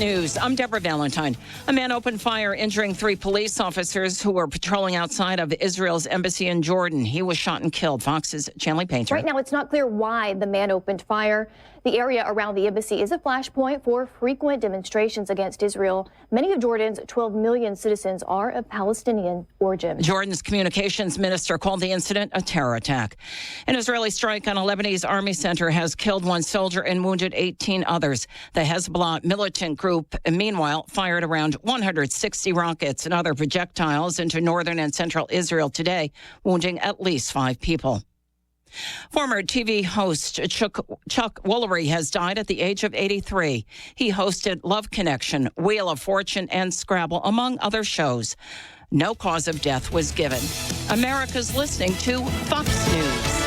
News. I'm Deborah Valentine. A man opened fire, injuring 3 police officers who were patrolling outside of Israel's embassy in Jordan. He was shot and killed. Fox's Chanley Painter. Right now, it's not clear why the man opened fire. The area around the embassy is a flashpoint for frequent demonstrations against Israel. Many of Jordan's 12 million citizens are of Palestinian origin. Jordan's communications minister called the incident a terror attack. An Israeli strike on a Lebanese army center has killed 1 soldier and wounded 18 others. The Hezbollah militant group, meanwhile, fired around 160 rockets and other projectiles into northern and central Israel today, wounding at least 5 people. Former TV host Chuck Woolery has died at the age of 83. He hosted Love Connection, Wheel of Fortune, and Scrabble, among other shows. No cause of death was given. America's listening to Fox News.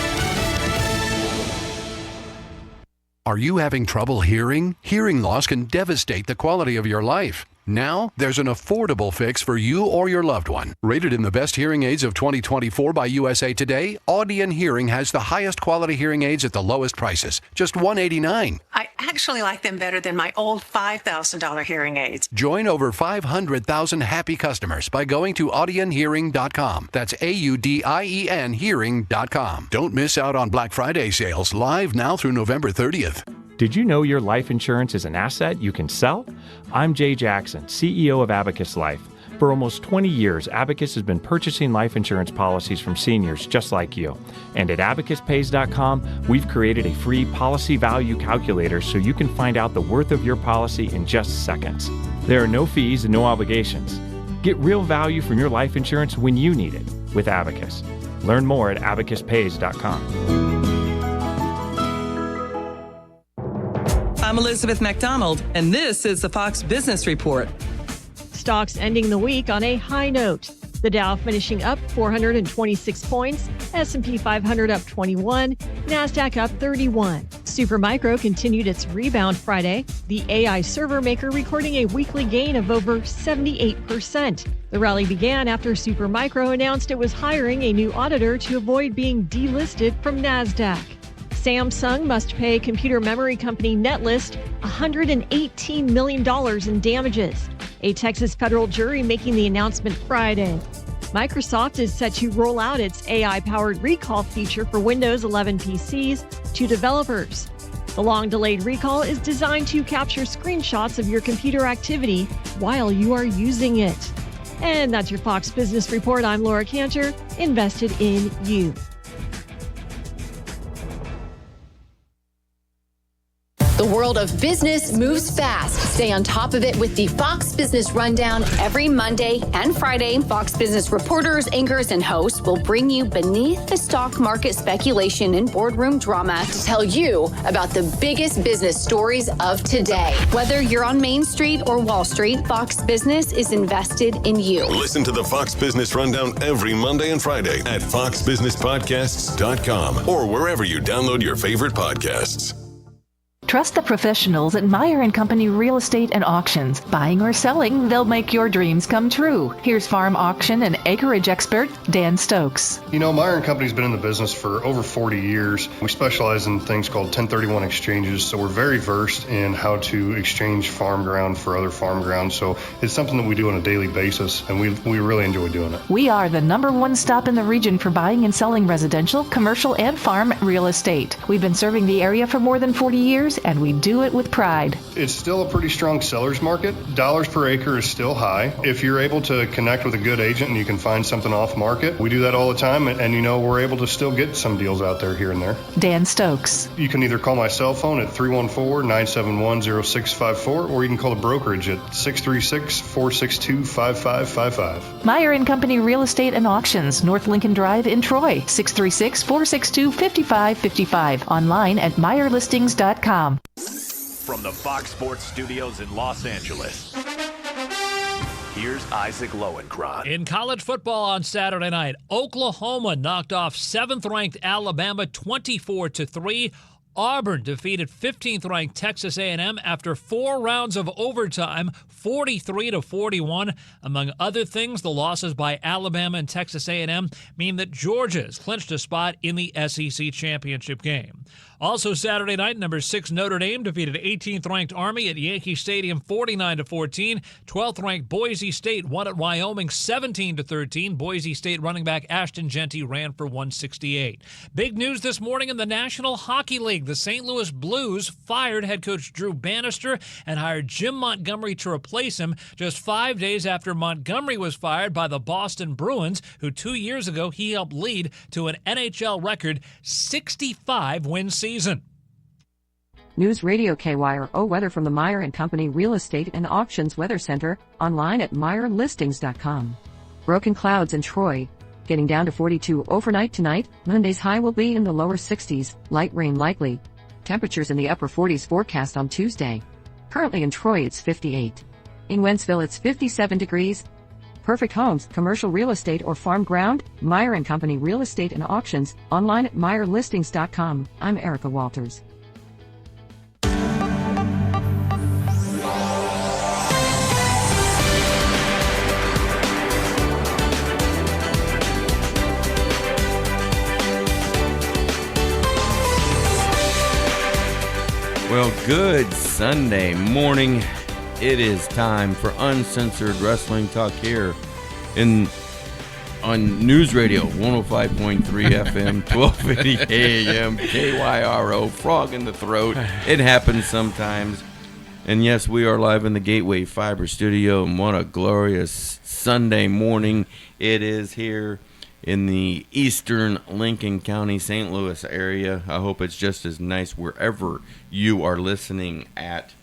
Are you having trouble hearing? Hearing loss can devastate the quality of your life. Now, there's an affordable fix for you or your loved one. Rated in the best hearing aids of 2024 by USA Today, Audion Hearing has the highest quality hearing aids at the lowest prices, just $189. I actually like them better than my old $5,000 hearing aids. Join over 500,000 happy customers by going to audionhearing.com. That's AUDIEN hearing.com. Don't miss out on Black Friday sales, live now through November 30th. Did you know your life insurance is an asset you can sell? I'm Jay Jackson, CEO of Abacus Life. For almost 20 years, Abacus has been purchasing life insurance policies from seniors just like you. And at abacuspays.com, we've created a free policy value calculator so you can find out the worth of your policy in just seconds. There are no fees and no obligations. Get real value from your life insurance when you need it with Abacus. Learn more at abacuspays.com. I'm Elizabeth McDonald, and this is the Fox Business Report. Stocks ending the week on a high note. The Dow finishing up 426 points, S&P 500 up 21, NASDAQ up 31. Supermicro continued its rebound Friday, the AI server maker recording a weekly gain of over 78%. The rally began after Supermicro announced it was hiring a new auditor to avoid being delisted from NASDAQ. Samsung must pay computer memory company Netlist $118 million in damages. A Texas federal jury making the announcement Friday. Microsoft is set to roll out its AI-powered recall feature for Windows 11 PCs to developers. The long-delayed recall is designed to capture screenshots of your computer activity while you are using it. And that's your Fox Business Report. I'm Laura Cantor, invested in you. The world of business moves fast. Stay on top of it with the Fox Business Rundown every Monday and Friday. Fox Business reporters, anchors, and hosts will bring you beneath the stock market speculation and boardroom drama to tell you about the biggest business stories of today. Whether you're on Main Street or Wall Street, Fox Business is invested in you. Listen to the Fox Business Rundown every Monday and Friday at foxbusinesspodcasts.com or wherever you download your favorite podcasts. Trust the professionals at Meyer & Company Real Estate and Auctions. Buying or selling, they'll make your dreams come true. Here's farm auction and acreage expert Dan Stokes. You know, Meyer & Company's been in the business for over 40 years. We specialize in things called 1031 exchanges, so we're very versed in how to exchange farm ground for other farm ground. So it's something that we do on a daily basis, and we really enjoy doing it. We are the #1 stop in the region for buying and selling residential, commercial, and farm real estate. We've been serving the area for more than 40 years, and we do it with pride. It's still a pretty strong seller's market. Dollars per acre is still high. If you're able to connect with a good agent and you can find something off market, we do that all the time, and you know, we're able to still get some deals out there here and there. Dan Stokes. You can either call my cell phone at 314-971-0654, or you can call the brokerage at 636-462-5555. Meyer & Company Real Estate and Auctions, North Lincoln Drive in Troy, 636-462-5555. Online at meyerlistings.com. From the Fox Sports Studios in Los Angeles, here's Isaac Lowenkron. In college football on Saturday night, Oklahoma knocked off 7th-ranked Alabama 24-3. Auburn defeated 15th-ranked Texas A&M after 4 rounds of overtime, 43-41. Among other things, the losses by Alabama and Texas A&M mean that Georgia has clinched a spot in the SEC championship game. Also Saturday night, number 6 Notre Dame defeated 18th-ranked Army at Yankee Stadium 49-14. 12th-ranked Boise State won at Wyoming 17-13. Boise State running back Ashton Jeanty ran for 168. Big news this morning in the National Hockey League. The St. Louis Blues fired head coach Drew Bannister and hired Jim Montgomery to replace him just 5 days after Montgomery was fired by the Boston Bruins, who 2 years ago he helped lead to an NHL record 65-win season. News Radio KYRO weather from the Meyer & Company Real Estate and Auctions Weather Center, online at MeyerListings.com. Broken clouds in Troy. Getting down to 42 overnight tonight. Monday's high will be in the lower 60s, light rain likely. Temperatures in the upper 40s forecast on Tuesday. Currently in Troy it's 58. In Wentzville it's 57 degrees. Perfect homes, commercial real estate or farm ground, Meyer & Company Real Estate and Auctions, online at MeyerListings.com. I'm Erica Walters. Well, good Sunday morning. It is time for Uncensored Wrestling Talk here on News Radio 105.3 FM, 1250 AM, KYRO, Frog in the Throat. It happens sometimes. And yes, we are live in the Gateway Fiber Studio, and what a glorious Sunday morning it is here in the eastern Lincoln County, St. Louis area. I hope it's just as nice wherever you are listening at.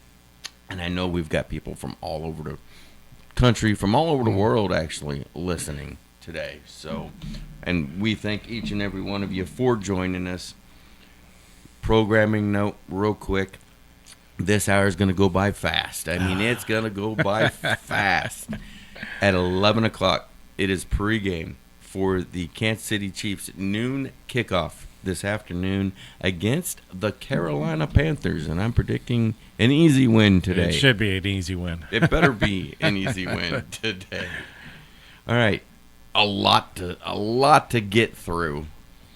And I know we've got people from all over the country, from all over the world, actually, listening today. So, and we thank each and every one of you for joining us. Programming note, real quick. This hour is going to go by fast. I mean, it's going to go by fast. At 11 o'clock, it is pregame for the Kansas City Chiefs noon kickoff this afternoon against the Carolina Panthers, and I'm predicting an easy win today. It should be an easy win. It better be an easy win today. All right, a lot to get through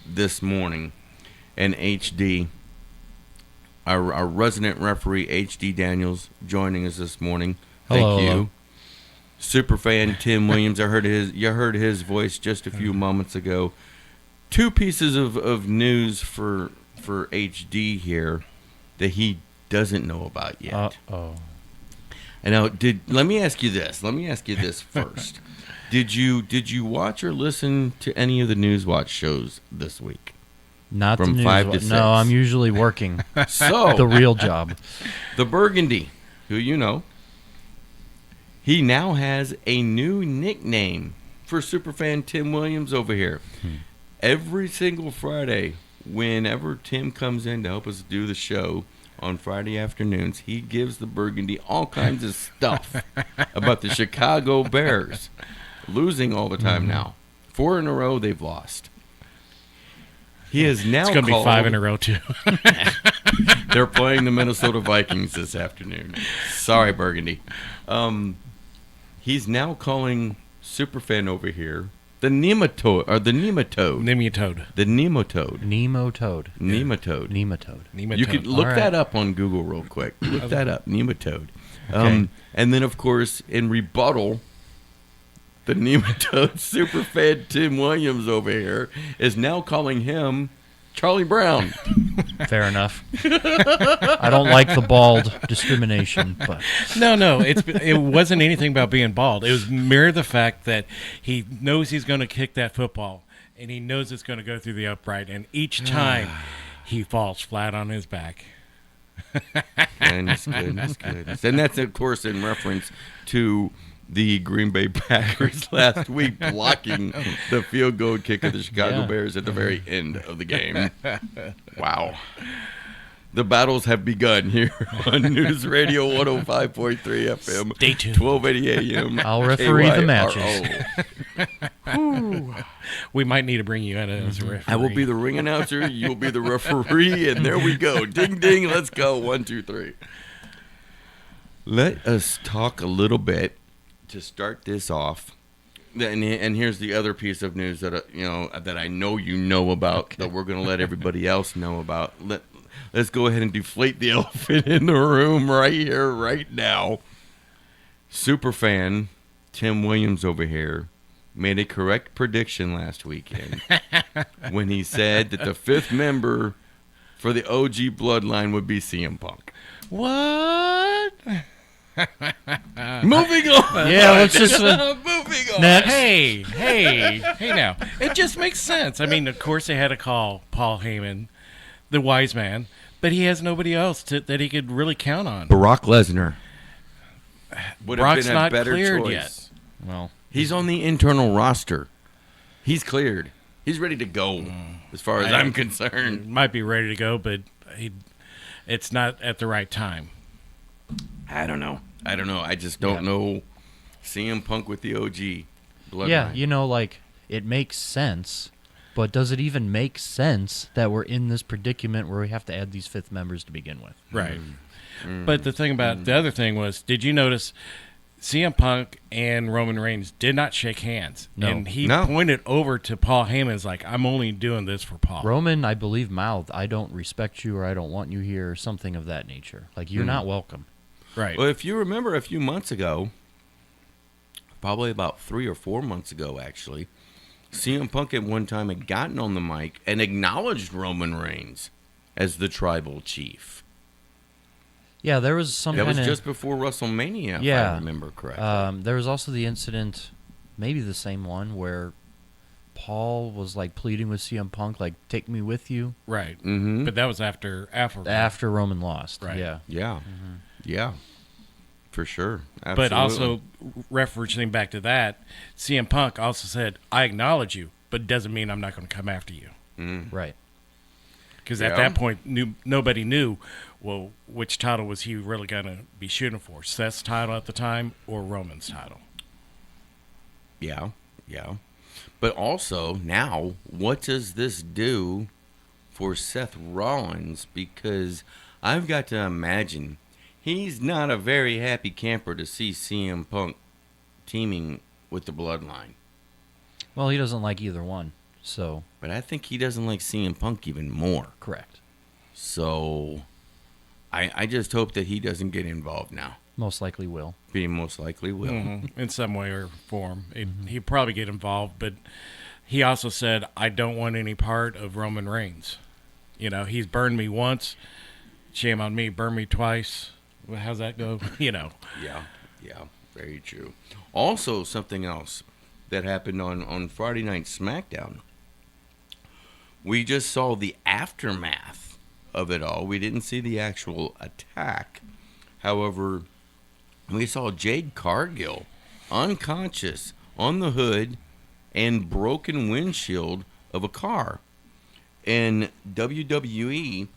this morning, and HD, our resident referee HD Daniels, joining us this morning. Thank you. Hello. Superfan Tim Williams, you heard his voice just a few moments ago. Two pieces of news for HD here that he doesn't know about yet. Uh-oh. And now, let me ask you this first. Did you watch or listen to any of the Newswatch shows this week? Not from the 5 to 6. No, I'm usually working. So the real job. The Burgundy, who you know, he now has a new nickname for superfan Tim Williams over here. Every single Friday, whenever Tim comes in to help us do the show on Friday afternoons, he gives the Burgundy all kinds of stuff about the Chicago Bears losing all the time now. 4 in a row they've lost. He is now It's going to be 5 in a row, too. They're playing the Minnesota Vikings this afternoon. Sorry, Burgundy. He's now calling superfan over here the nematode. You could look that up on Google real quick. Look that up, nematode. Okay. And then, of course, in rebuttal, the nematode superfan Tim Williams over here is now calling him Charlie Brown. Fair enough. I don't like the bald discrimination, but no, it wasn't anything about being bald. It was mere the fact that he knows he's going to kick that football, and he knows it's going to go through the upright, and each time he falls flat on his back. And that's good. And that's, of course, in reference to the Green Bay Packers last week blocking the field goal kick of the Chicago Bears at the very end of the game. Wow. The battles have begun here on News Radio 105.3 FM. Stay tuned. 1280 AM. I'll referee KYRO. the matches. We might need to bring you in as a referee. I will be the ring announcer. You'll be the referee. And there we go. Ding, ding. Let's go. 1, 2, 3. Let us talk a little bit to start this off. And here's the other piece of news that that I know you know about, that we're going to let everybody else know about. let's go ahead and deflate the elephant in the room right here, right now. Superfan Tim Williams over here made a correct prediction last weekend when he said that the 5th member for the OG bloodline would be CM Punk. What? Moving on. Yeah, let's just moving on. next. Hey now. It just makes sense. I mean, of course they had to call Paul Heyman the wise man, but he has nobody else that he could really count on. Brock Lesnar would have Brock's been a not better cleared choice. yet. Well, he's on the internal roster. He's cleared. He's ready to go, as far as I'm concerned. Might be ready to go, but it's not at the right time. I don't know. I just don't know CM Punk with the OG bloodline. yeah, you know, like, it makes sense, but does it even make sense that we're in this predicament where we have to add these 5th members to begin with? Right. But the thing about the other thing was, did you notice CM Punk and Roman Reigns did not shake hands? No. And he pointed over to Paul Heyman as like, I'm only doing this for Paul. Roman, I believe, mouthed, I don't respect you or I don't want you here, or something of that nature. Like, you're not welcome. Right. Well, if you remember a few months ago, probably about 3 or 4 months ago, actually, CM Punk at one time had gotten on the mic and acknowledged Roman Reigns as the tribal chief. Yeah, there was some That kind was of... just before WrestleMania, if I remember correctly. There was also the incident, maybe the same one, where Paul was, like, pleading with CM Punk, like, take me with you. Right. Mm-hmm. But that was after Roman lost. Right. Yeah. Yeah. Yeah. For sure. Absolutely. But also, referencing back to that, CM Punk also said, I acknowledge you, but it doesn't mean I'm not going to come after you. Right. Because at that point, nobody knew, well, which title was he really going to be shooting for? Seth's title at the time or Roman's title? Yeah. But also, now, what does this do for Seth Rollins? Because I've got to imagine he's not a very happy camper to see CM Punk teaming with the Bloodline. Well, he doesn't like either one, so... But I think he doesn't like CM Punk even more. Correct. So, I just hope that he doesn't get involved now. Most likely will. He most likely will. In some way or form. He'd probably get involved, but he also said, I don't want any part of Roman Reigns. You know, he's burned me once. Shame on me. Burn me twice. Well, how's that go? You know. Yeah. Very true. Also, something else that happened on Friday Night SmackDown. We just saw the aftermath of it all. We didn't see the actual attack. However, we saw Jade Cargill unconscious on the hood and broken windshield of a car. And WWE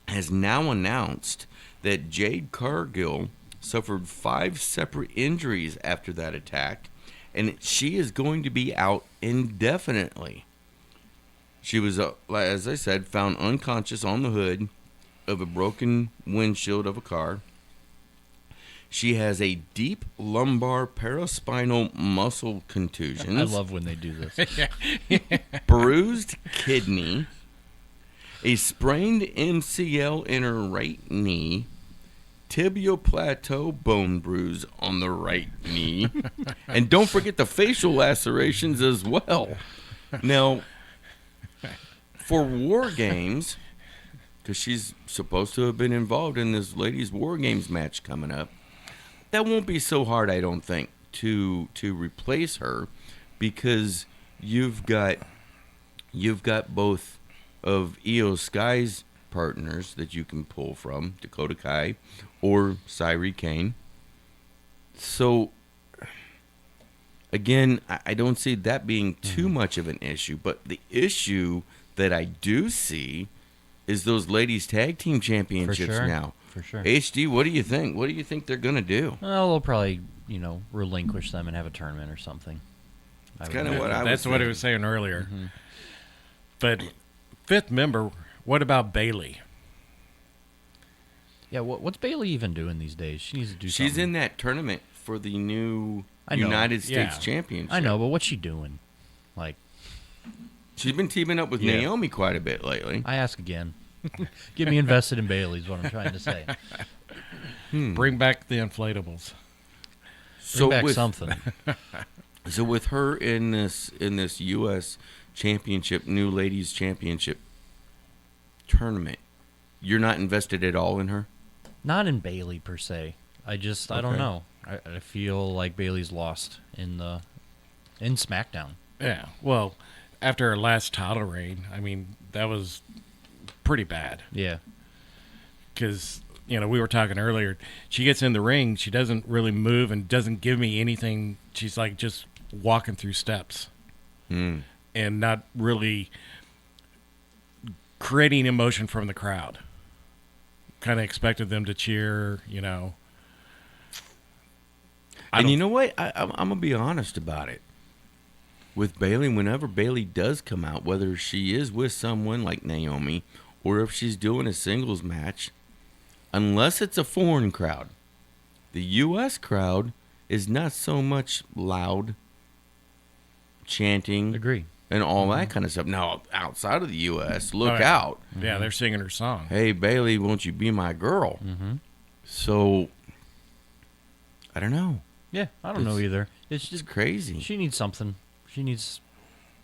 has now announced that Jade Cargill suffered 5 separate injuries after that attack, and she is going to be out indefinitely. She was, as I said, found unconscious on the hood of a broken windshield of a car. She has a deep lumbar paraspinal muscle contusions. I love when they do this. Bruised kidney, a sprained MCL in her right knee, tibial plateau bone bruise on the right knee, and don't forget the facial lacerations as well. Now, for War Games, because she's supposed to have been involved in this ladies' War Games match coming up, that won't be so hard, I don't think, to replace her, because you've got both of Io Sky's partners that you can pull from, Dakota Kai or Sairi Kane. So, again, I don't see that being too much of an issue, but the issue that I do see is those ladies tag team championships now. For sure. HD, what do you think? What do you think they're going to do? Well, they'll probably, relinquish them and have a tournament or something. That's kind of what I was That's what I was saying earlier. Mm-hmm. But 5th member, what about Bayley? Yeah, what's Bayley even doing these days? She needs to do something. She's in that tournament for the new United States Championship. I know, but what's she doing? Like, she's been teaming up with Naomi quite a bit lately. I ask again. Get me invested in Bailey is what I'm trying to say. Bring back the inflatables. Bring back something. So with her in this U.S. championship, new ladies championship tournament, you're not invested at all in her? Not in Bailey per se. I don't know. I feel like Bailey's lost in SmackDown. Yeah. Well, after her last title reign, I mean, that was pretty bad. Yeah. Because, we were talking earlier, she gets in the ring, she doesn't really move and doesn't give me anything. She's like just walking through steps and not really creating emotion from the crowd. Kind of expected them to cheer, And you know what? I'm going to be honest about it. With Bailey, whenever Bailey does come out, whether she is with someone like Naomi or if she's doing a singles match, unless it's a foreign crowd, the U.S. crowd is not so much loud chanting. Agree. And all that kind of stuff. Now, outside of the U.S., look out. Yeah, they're singing her song. Hey, Bailey, won't you be my girl? Mm-hmm. So, I don't know. Yeah, I don't know either. It's just crazy. She needs something. She needs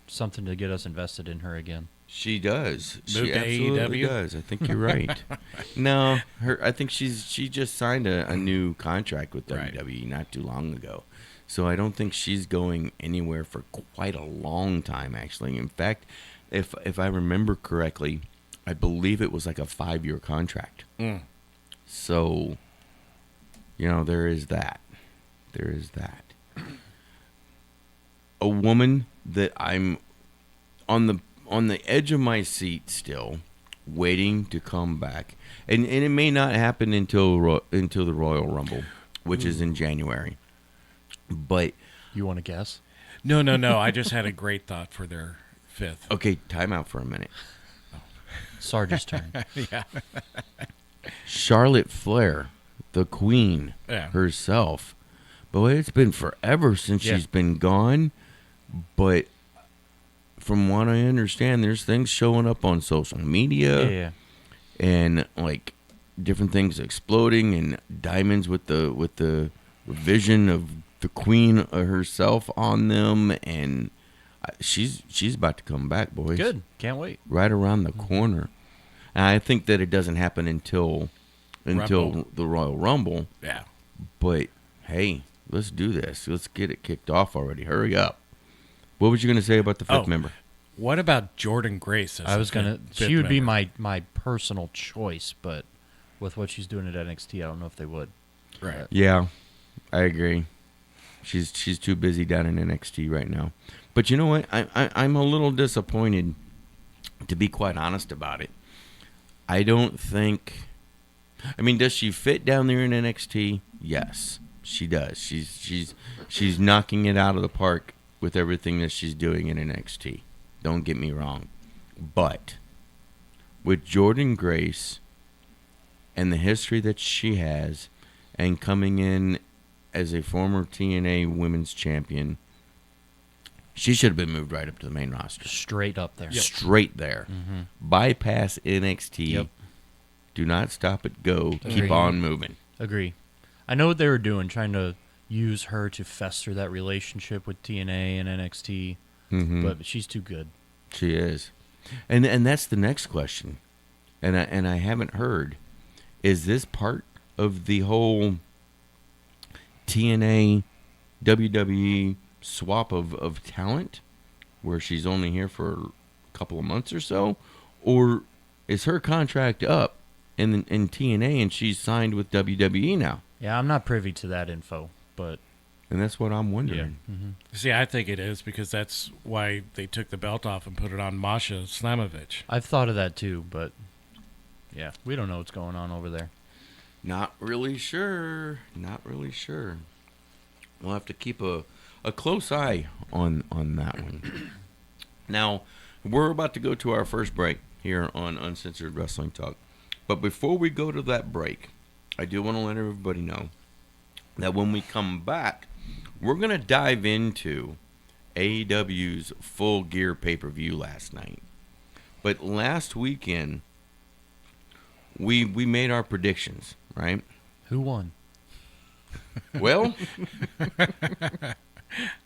something to get us invested in her again. She does. Move She to absolutely AEW? does. I think you're right. No, I think she just signed a new contract with WWE not too long ago. So I don't think she's going anywhere for quite a long time, actually. In fact, if I remember correctly, I believe it was like a 5-year contract. So, there is that. There is that. A woman that I'm on the edge of my seat still, waiting to come back, and it may not happen until the Royal Rumble, which is in January. But you want to guess? No. I just had a great thought for their 5th. Okay, time out for a minute. Sarge's turn. Yeah. Charlotte Flair, the Queen herself. Boy, it's been forever since she's been gone. But from what I understand, there's things showing up on social media, and like different things exploding, and diamonds with the vision of the Queen herself on them, and she's about to come back, boys. Good, can't wait. Right around the corner, and I think that it doesn't happen until the Royal Rumble. Yeah, but hey, let's do this. Let's get it kicked off already. Hurry up. What was you going to say about the 5th member? What about Jordan Grace? I was going to... She would be my personal choice, but with what she's doing at NXT, I don't know if they would. Right. Yeah, I agree. She's too busy down in NXT right now. But you know what? I'm a little disappointed, to be quite honest about it. I don't think... I mean, does she fit down there in NXT? Yes, she does. She's knocking it out of the park with everything that she's doing in NXT. Don't get me wrong. But with Jordan Grace and the history that she has, and coming in as a former TNA Women's Champion, she should have been moved right up to the main roster. Straight up there. Yep. Straight there. Mm-hmm. Bypass NXT. Yep. Do not stop it. Go. Agree. Keep on moving. Agree. I know what they were doing, trying to use her to fester that relationship with TNA and NXT, but she's too good. She is. And that's the next question. And I haven't heard. Is this part of the whole TNA WWE swap of talent, where she's only here for a couple of months or so? Or is her contract up in TNA and she's signed with WWE now? Yeah, I'm not privy to that info, but... And that's what I'm wondering. Yeah. See, I think it is, because that's why they took the belt off and put it on Masha Slamovich. I've thought of that too, but yeah, we don't know what's going on over there. Not really sure. We'll have to keep a close eye on that one. Now, we're about to go to our first break here on Uncensored Wrestling Talk. But before we go to that break, I do want to let everybody know that when we come back, we're going to dive into AEW's Full Gear pay-per-view last night. But last weekend, we made our predictions, right? Who won? Well,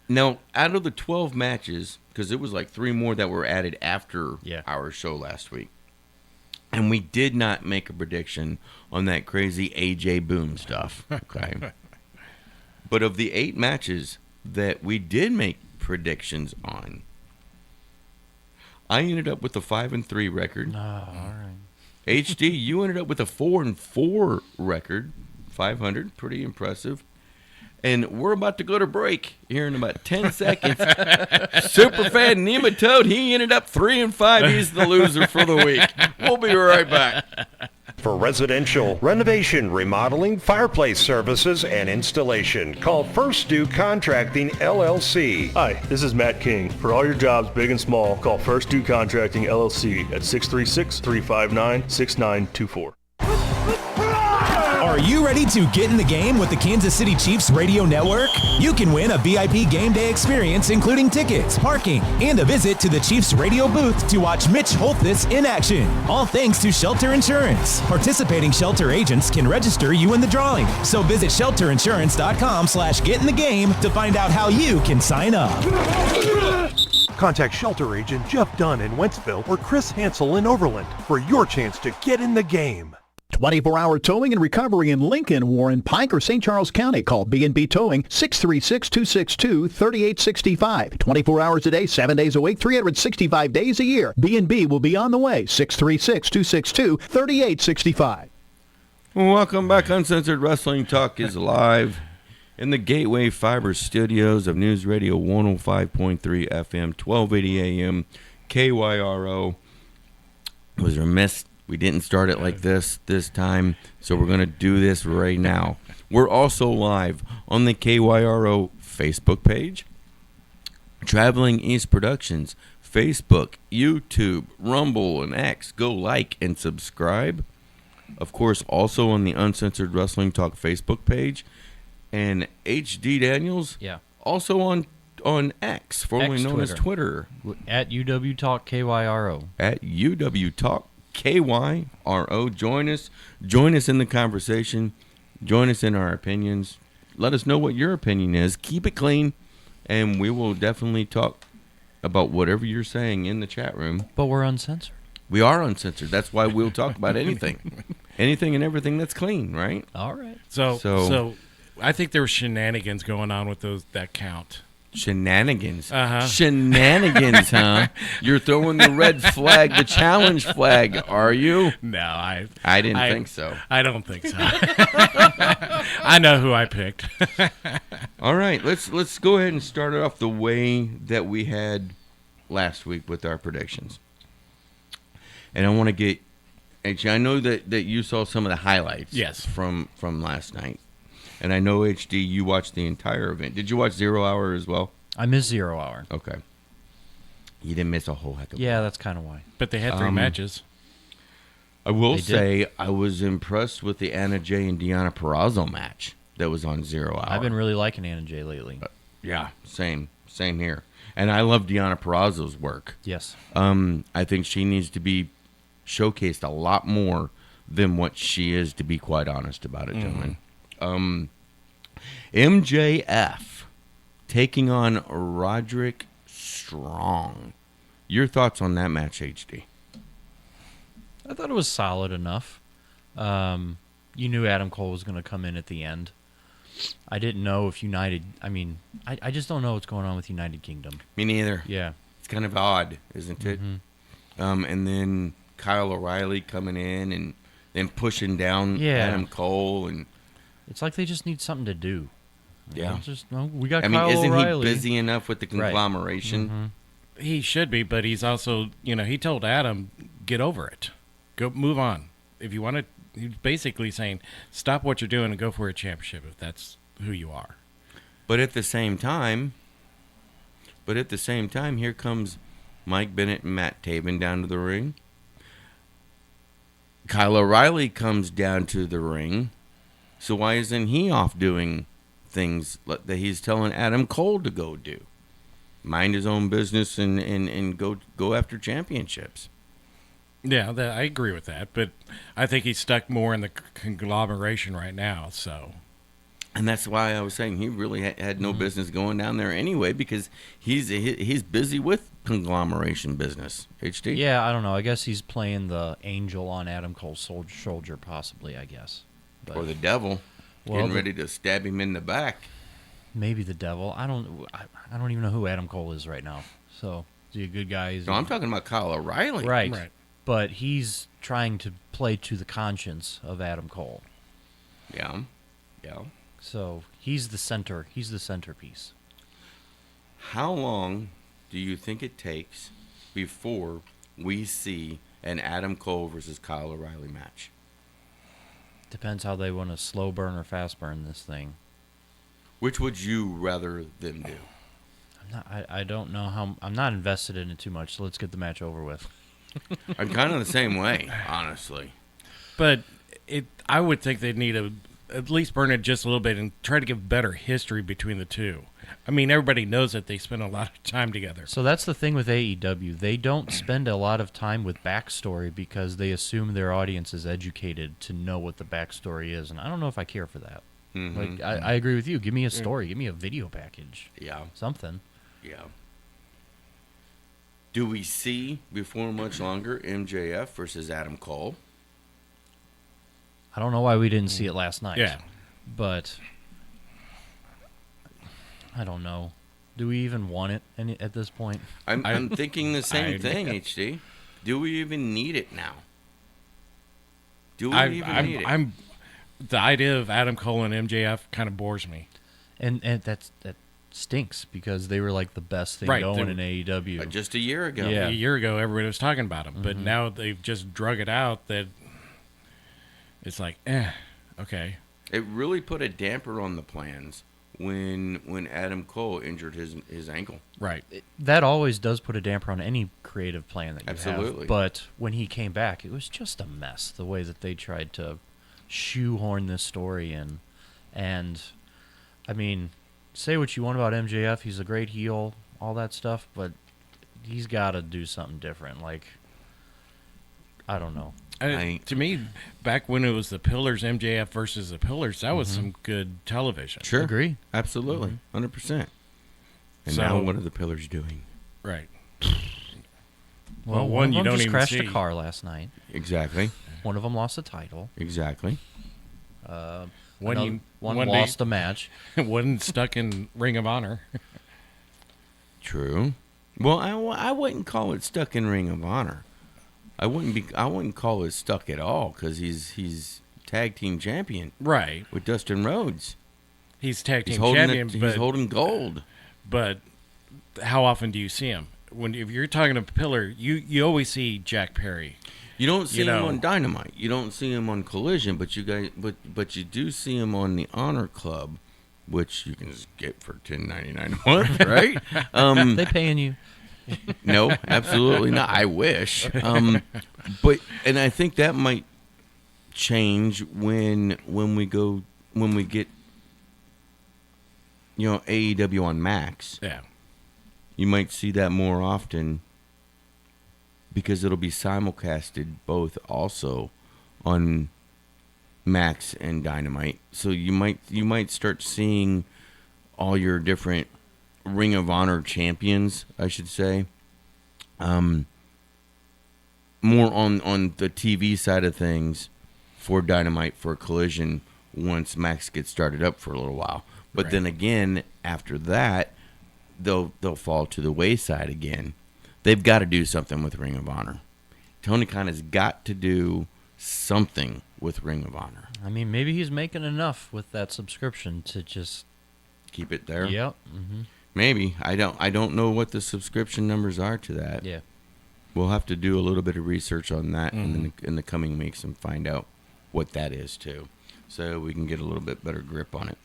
now, out of the 12 matches, because it was like 3 more that were added after our show last week, and we did not make a prediction on that crazy AJ Boom stuff, okay? But of the 8 matches that we did make predictions on, I ended up with a 5-3 record. Oh, all right. HD, you ended up with a 4-4 record, 500, pretty impressive. And we're about to go to break here in about 10 seconds. Superfan Nematode, he ended up 3-5. He's the loser for the week. We'll be right back. For residential, renovation, remodeling, fireplace services, and installation, call First Due Contracting, LLC. Hi, this is Matt King. For all your jobs, big and small, call First Due Contracting, LLC at 636-359-6924. Are you ready to get in the game with the Kansas City Chiefs radio network? You can win a VIP game day experience, including tickets, parking, and a visit to the Chiefs radio booth to watch Mitch Holthus in action. All thanks to Shelter Insurance. Participating Shelter agents can register you in the drawing. So visit shelterinsurance.com/get in the game to find out how you can sign up. Contact Shelter Agent Jeff Dunn in Wentzville or Chris Hansel in Overland for your chance to get in the game. 24-hour towing and recovery in Lincoln, Warren, Pike, or St. Charles County. Call B&B Towing, 636-262-3865. 24 hours a day, 7 days a week, 365 days a year. B&B will be on the way, 636-262-3865. Welcome back. Uncensored Wrestling Talk is live in the Gateway Fiber studios of News Radio 105.3 FM, 1280 AM, KYRO. Was remiss we didn't start it like this time, so we're going to do this right now. We're also live on the KYRO Facebook page, Traveling East Productions, Facebook, YouTube, Rumble, and X. Go like and subscribe. Of course, also on the Uncensored Wrestling Talk Facebook page. And HD Daniels, also on X, formerly known as Twitter. At UW Talk KYRO. At UW Talk KYRO. Join us in the conversation. Join us in our opinions. Let us know what your opinion is. Keep it clean, and we will definitely talk about whatever you're saying in the chat room. But we're uncensored. We are uncensored. That's why we'll talk about anything. Anything and everything that's clean, right? All right. So I think there were shenanigans going on with that count. Shenanigans. Uh-huh. Shenanigans, huh? You're throwing the red flag, the challenge flag, are you? No, I didn't think so. I don't think so. I know who I picked. All right, let's go ahead and start it off the way that we had last week with our predictions. And I want to get, actually, I know that you saw some of the highlights from last night. And I know, HD, you watched the entire event. Did you watch 0 Hour as well? I missed 0 Hour. Okay. You didn't miss a whole heck of a Yeah, that's kind of why. But they had 3 matches. I will say I was impressed with the Anna Jay and Deonna Purrazzo match that was on 0 Hour. I've been really liking Anna Jay lately. Yeah, same here. And I love Deonna Purrazzo's work. Yes. I think she needs to be showcased a lot more than what she is, to be quite honest about it, gentlemen. MJF taking on Roderick Strong. Your thoughts on that match, HD? I thought it was solid enough. You knew Adam Cole was going to come in at the end. I didn't know if United... I mean, I just don't know what's going on with United Kingdom. Me neither. Yeah. It's kind of odd, isn't it? And then Kyle O'Reilly coming in and then pushing down Adam Cole. And it's like they just need something to do. Yeah. We got Kyle isn't O'Reilly. he busy enough with the conglomeration? Right. He should be, but he's also, he told Adam, get over it. Go move on. If you want to, he's basically saying, stop what you're doing and go for a championship if that's who you are. But at the same time, here comes Mike Bennett and Matt Taven down to the ring. Kyle O'Reilly comes down to the ring. So why isn't he off doing things that he's telling Adam Cole to go do? Mind his own business and go after championships. Yeah, I agree with that, but I think he's stuck more in the conglomeration right now. So, and that's why I was saying he really had no business going down there anyway, because he's busy with conglomeration business. HD. Yeah, I don't know. I guess he's playing the angel on Adam Cole's shoulder, possibly. I guess, or the devil, getting ready to stab him in the back. Maybe the devil. I don't even know who Adam Cole is right now. So, is he a good guy? No, I'm talking about Kyle O'Reilly. Right. But he's trying to play to the conscience of Adam Cole. Yeah. So he's the center. He's the centerpiece. How long do you think it takes before we see an Adam Cole versus Kyle O'Reilly match? Depends how they want to slow burn or fast burn this thing. Which would you rather them do? I don't know how. I'm not invested in it too much. So let's get the match over with. I'm kind of the same way, honestly. But I would think they'd need to at least burn it just a little bit and try to give better history between the two. I mean, everybody knows that they spend a lot of time together. So that's the thing with AEW. They don't spend a lot of time with backstory because they assume their audience is educated to know what the backstory is. And I don't know if I care for that. Mm-hmm. Like, I agree with you. Give me a story. Give me a video package. Yeah. Something. Yeah. Do we see, before much longer, MJF versus Adam Cole? I don't know why we didn't see it last night. Yeah. But I don't know. Do we even want it at this point? I'm thinking the same thing, HD. Do we even need it now? Do we even need it? The idea of Adam Cole and MJF kind of bores me. And that stinks because they were like the best thing going in AEW. Just a year ago. Yeah. A year ago, everybody was talking about them. But now they've just drug it out that it's like, okay. It really put a damper on the plans when Adam Cole injured his ankle. Right. That always does put a damper on any creative plan that you Absolutely. have. But when he came back, it was just a mess, the way that they tried to shoehorn this story in. And, I mean, say what you want about MJF. He's a great heel, all that stuff, but he's got to do something different. Like, I don't know. To me, back when it was the Pillars, MJF versus the Pillars, that was some good television. Sure. Agree. Absolutely. 100%. And So- now what are the Pillars doing? Right. Well, one you of them don't just even crashed see. a car last night. Exactly. One of them lost a title. Exactly. One lost a match. One stuck in Ring of Honor. True. Well, I wouldn't call it stuck in Ring of Honor. I wouldn't call it stuck at all because he's tag team champion. Right. With Dustin Rhodes. He's tag team holding champion. he's holding gold. But how often do you see him? If you're talking a Pillar, you always see Jack Perry. You don't see him on Dynamite. You don't see him on Collision, but you do see him on the Honor Club, which you can just get for $10.99 a month, right? They paying you? No, absolutely not. I wish. But I think that might change when we get AEW on Max. Yeah. You might see that more often because it'll be simulcasted both also on Max and Dynamite. So you might start seeing all your different Ring of Honor champions, I should say, more on the TV side of things for Dynamite, for Collision, once Max gets started up for a little while. But then again, after that, they'll fall to the wayside again. They've got to do something with Ring of Honor. Tony Khan has got to do something with Ring of Honor. I mean, maybe he's making enough with that subscription to just keep it there. Yep. Mm-hmm. Maybe. I don't know what the subscription numbers are to that. Yeah. We'll have to do a little bit of research on that in the coming weeks and find out what that is too, so we can get a little bit better grip on it.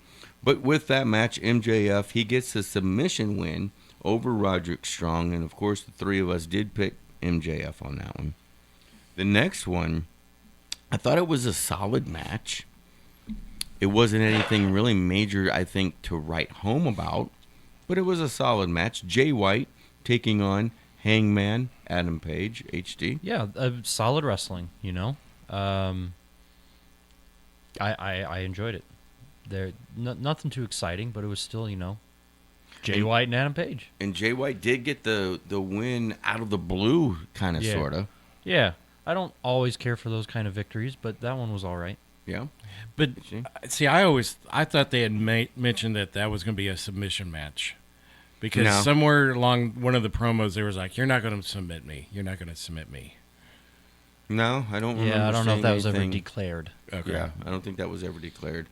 But with that match, MJF, he gets a submission win over Roderick Strong, and of course the three of us did pick MJF on that one. The next one, I thought it was a solid match. It wasn't anything really major, I think, to write home about, but it was a solid match. Jay White taking on Hangman Adam Page, HD. Yeah, solid wrestling, you know. I enjoyed it. Nothing too exciting, but it was still, you know, Jay White and Adam Page. And Jay White did get the win out of the blue, kind of, sort of. Yeah. I don't always care for those kind of victories, but that one was all right. Yeah. But, see, I thought they had mentioned that was going to be a submission match. Because somewhere along one of the promos, there was like, you're not going to submit me. You're not going to submit me. No, I don't remember. Yeah, I don't know if that was anything. ever declared. Okay. Yeah, I don't think that was ever declared.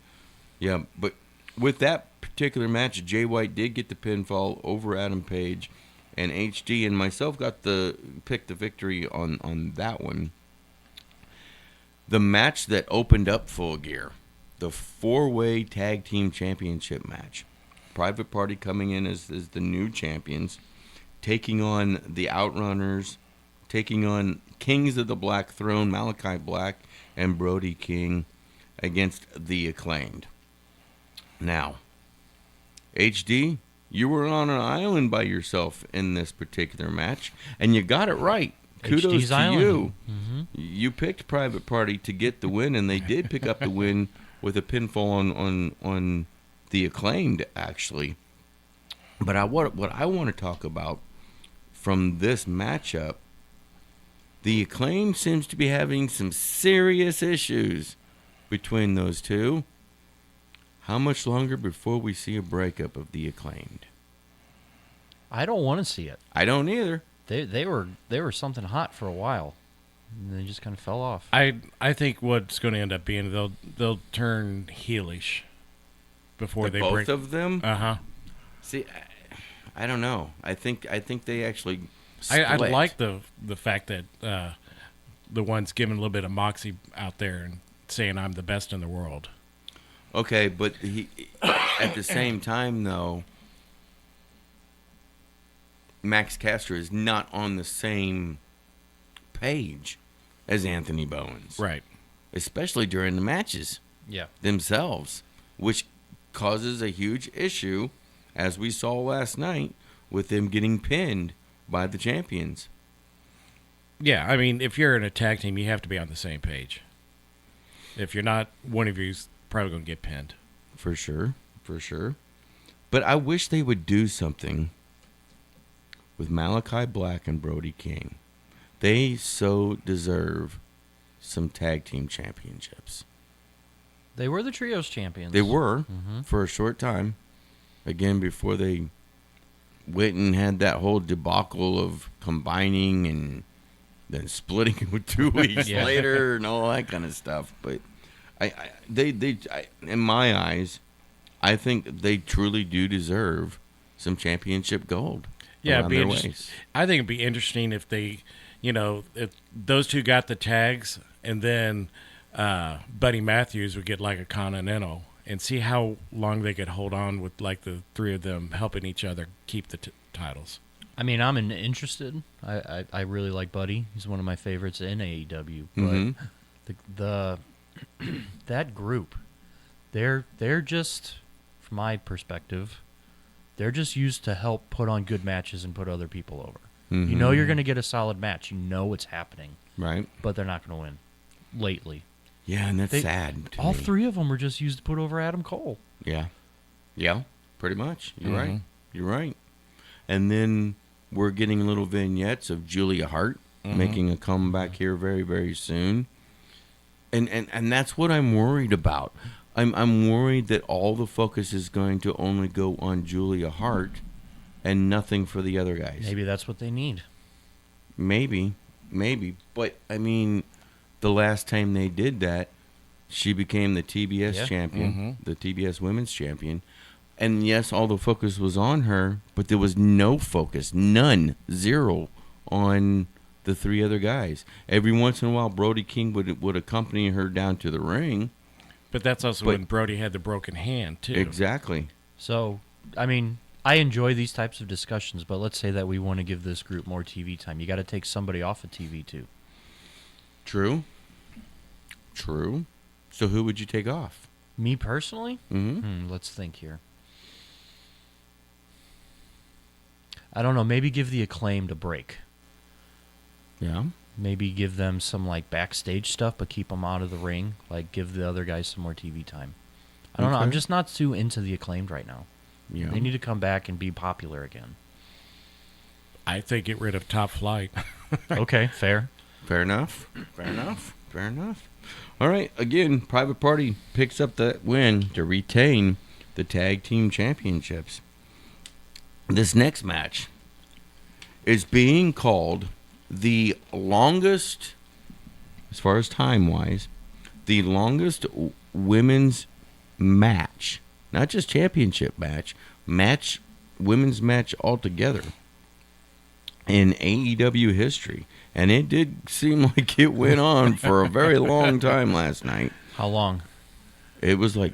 Yeah, but with that particular match, Jay White did get the pinfall over Adam Page, and HD and myself got pick the victory on that one. The match that opened up Full Gear, the 4-way tag team championship match. Private Party coming in as the new champions, taking on the Outrunners, taking on Kings of the Black Throne, Malachi Black and Brody King, against the Acclaimed. Now, HD, you were on an island by yourself in this particular match, and you got it right. Kudos HD's to island. you. Mm-hmm. You picked Private Party to get the win, and they did pick up the win with a pinfall on the Acclaimed, actually. But what I want to talk about from this matchup, the Acclaimed seems to be having some serious issues between those two. How much longer before we see a breakup of the Acclaimed? I don't want to see it. I don't either. They were something hot for a while, and they just kind of fell off. I think what's going to end up being they'll turn heelish before they break. Both of them. See, I don't know. I think they actually. I like the fact that the one's giving a little bit of moxie out there and saying I'm the best in the world. Okay, but at the same time though, Max Caster is not on the same page as Anthony Bowens, right? Especially during the matches, themselves, which causes a huge issue, as we saw last night with them getting pinned by the champions. Yeah, I mean, if you're in a tag team, you have to be on the same page. If you're not, one of you's probably going to get pinned. For sure. But I wish they would do something with Malachi Black and Brody King. They so deserve some tag team championships. They were the trios champions. They were for a short time. Again, before they went and had that whole debacle of combining and then splitting 2 weeks later and all that kind of stuff. But they in my eyes, I think they truly do deserve some championship gold. Yeah, around their waist. I think it'd be interesting if they, if those two got the tags, and then Buddy Matthews would get like a Continental, and see how long they could hold on with like the three of them helping each other keep the titles. I mean, I'm interested. I really like Buddy. He's one of my favorites in AEW. But the that group, they're just, from my perspective, they're just used to help put on good matches and put other people over. You know you're going to get a solid match. You know what's happening. Right. But they're not going to win lately. Yeah, and that's sad to all me. three of them were just used to put over Adam Cole. Yeah, pretty much. You're right. And then we're getting little vignettes of Julia Hart making a comeback here very, very soon. And that's what I'm worried about. I'm worried that all the focus is going to only go on Julia Hart and nothing for the other guys. Maybe that's what they need. Maybe. But, I mean, the last time they did that, she became the TBS champion, the TBS women's champion. And, yes, all the focus was on her, but there was no focus, none, zero, on the three other guys. Every once in a while, Brody King would accompany her down to the ring. But that's also when Brody had the broken hand, too. Exactly. So, I mean, I enjoy these types of discussions, but let's say that we want to give this group more TV time. You got to take somebody off of TV, too. True. So who would you take off? Me personally? Let's think here. I don't know. Maybe give the Acclaimed a break. Yeah. Maybe give them some like backstage stuff, but keep them out of the ring. Like give the other guys some more TV time. I don't know. I'm just not too into the Acclaimed right now. Yeah. They need to come back and be popular again. I think get rid of Top Flight. Okay, fair. Fair enough. Fair enough. Fair enough. All right. Again, Private Party picks up that win to retain the tag team championships. This next match is being called the longest, as far as time-wise, the longest women's match. Not just championship match, women's match altogether in AEW history. And it did seem like it went on for a very long time last night. How long? It was like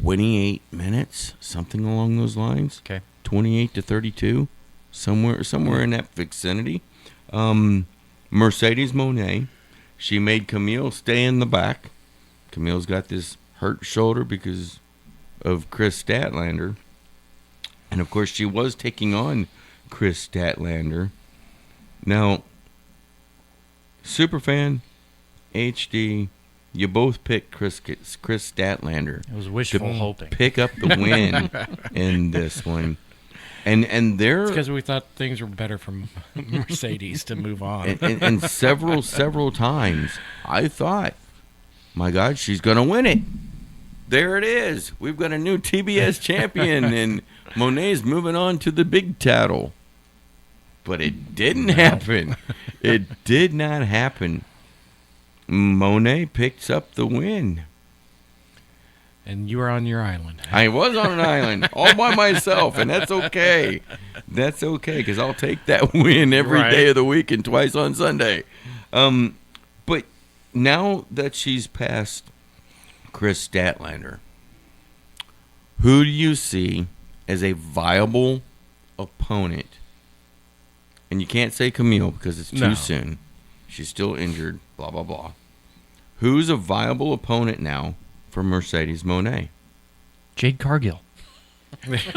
28 minutes, something along those lines. Okay. 28 to 32, somewhere in that vicinity. Mercedes Moné, she made Camille stay in the back. Camille's got this hurt shoulder because of Chris Statlander. And, of course, she was taking on Chris Statlander. Now, Superfan, HD, you both picked Chris Statlander. It was wishful hoping. Pick up the win in this one. And they're... It's because we thought things were better from Mercedes to move on. And several times, I thought, my God, she's going to win it. There it is. We've got a new TBS champion, and Moné's moving on to the big title. But it didn't happen. It did not happen. Moné picks up the win. And you were on your island. I was on an island all by myself, and that's okay. That's okay, because I'll take that win every day of the week and twice on Sunday. But now that she's passed Chris Statlander, who do you see as a viable opponent? And you can't say Camille because it's too soon. She's still injured, blah, blah, blah. Who's a viable opponent now for Mercedes Moné? Jade Cargill. Get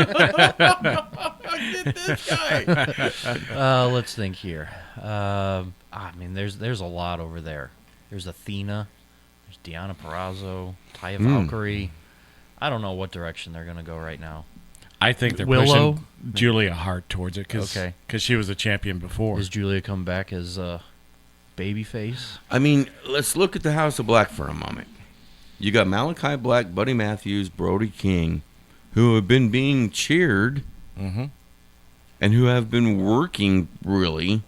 this guy. Let's think here. I mean, there's a lot over there. There's Athena. There's Deonna Purrazzo. Taya Valkyrie. I don't know what direction they're going to go right now. I think they're Willow? pushing Julia Hart towards it because she was a champion before. Does Julia come back as babyface? I mean, let's look at the House of Black for a moment. You got Malachi Black, Buddy Matthews, Brody King, who have been being cheered and who have been working really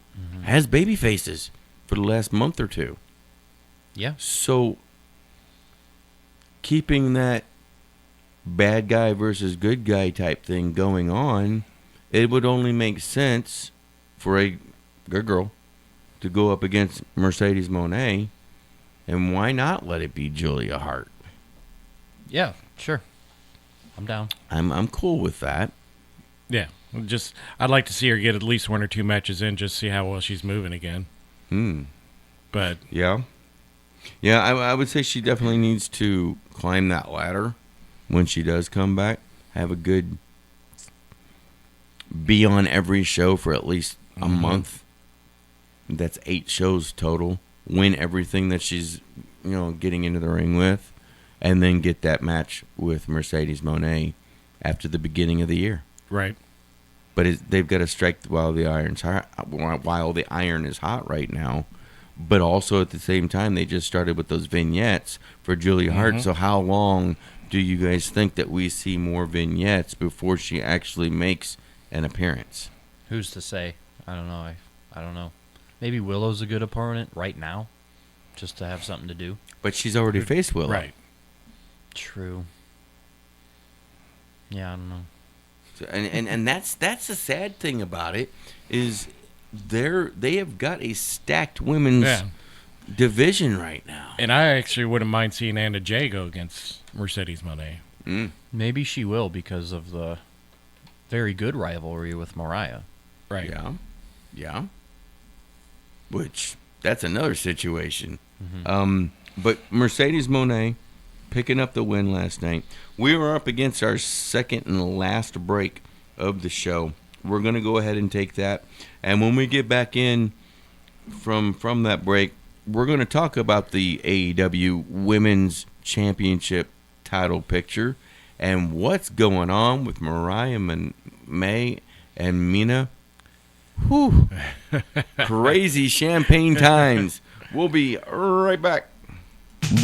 as baby faces for the last month or two. Yeah. So keeping that bad guy versus good guy type thing going on, it would only make sense for a good girl to go up against Mercedes Moné. And why not let it be Julia Hart? Yeah, sure. I'm down. I'm cool with that. Yeah, I'd like to see her get at least one or two matches in, just see how well she's moving again. But yeah, I would say she definitely needs to climb that ladder when she does come back. Have a good be on every show for at least a month. That's 8 shows total. Win everything that she's, getting into the ring with, and then get that match with Mercedes Moné after the beginning of the year. Right. But they've got to strike while the iron's hot, while the iron is hot right now. But also at the same time, they just started with those vignettes for Julia Hart. So how long do you guys think that we see more vignettes before she actually makes an appearance? Who's to say? I don't know. I don't know. Maybe Willow's a good opponent right now, just to have something to do. But she's already faced Willow. Right. True. Yeah, I don't know. So, and that's the sad thing about it is they have got a stacked women's division right now. And I actually wouldn't mind seeing Anna Jay go against Mercedes Moné. Maybe she will because of the very good rivalry with Mariah. Right. Yeah. Which, that's another situation. But Mercedes Moné picking up the win last night. We were up against our second and last break of the show. We're going to go ahead and take that. And when we get back in, from that break, we're going to talk about the AEW Women's Championship title picture and what's going on with Mariah May and Mina. Whew. Crazy champagne times. We'll be right back.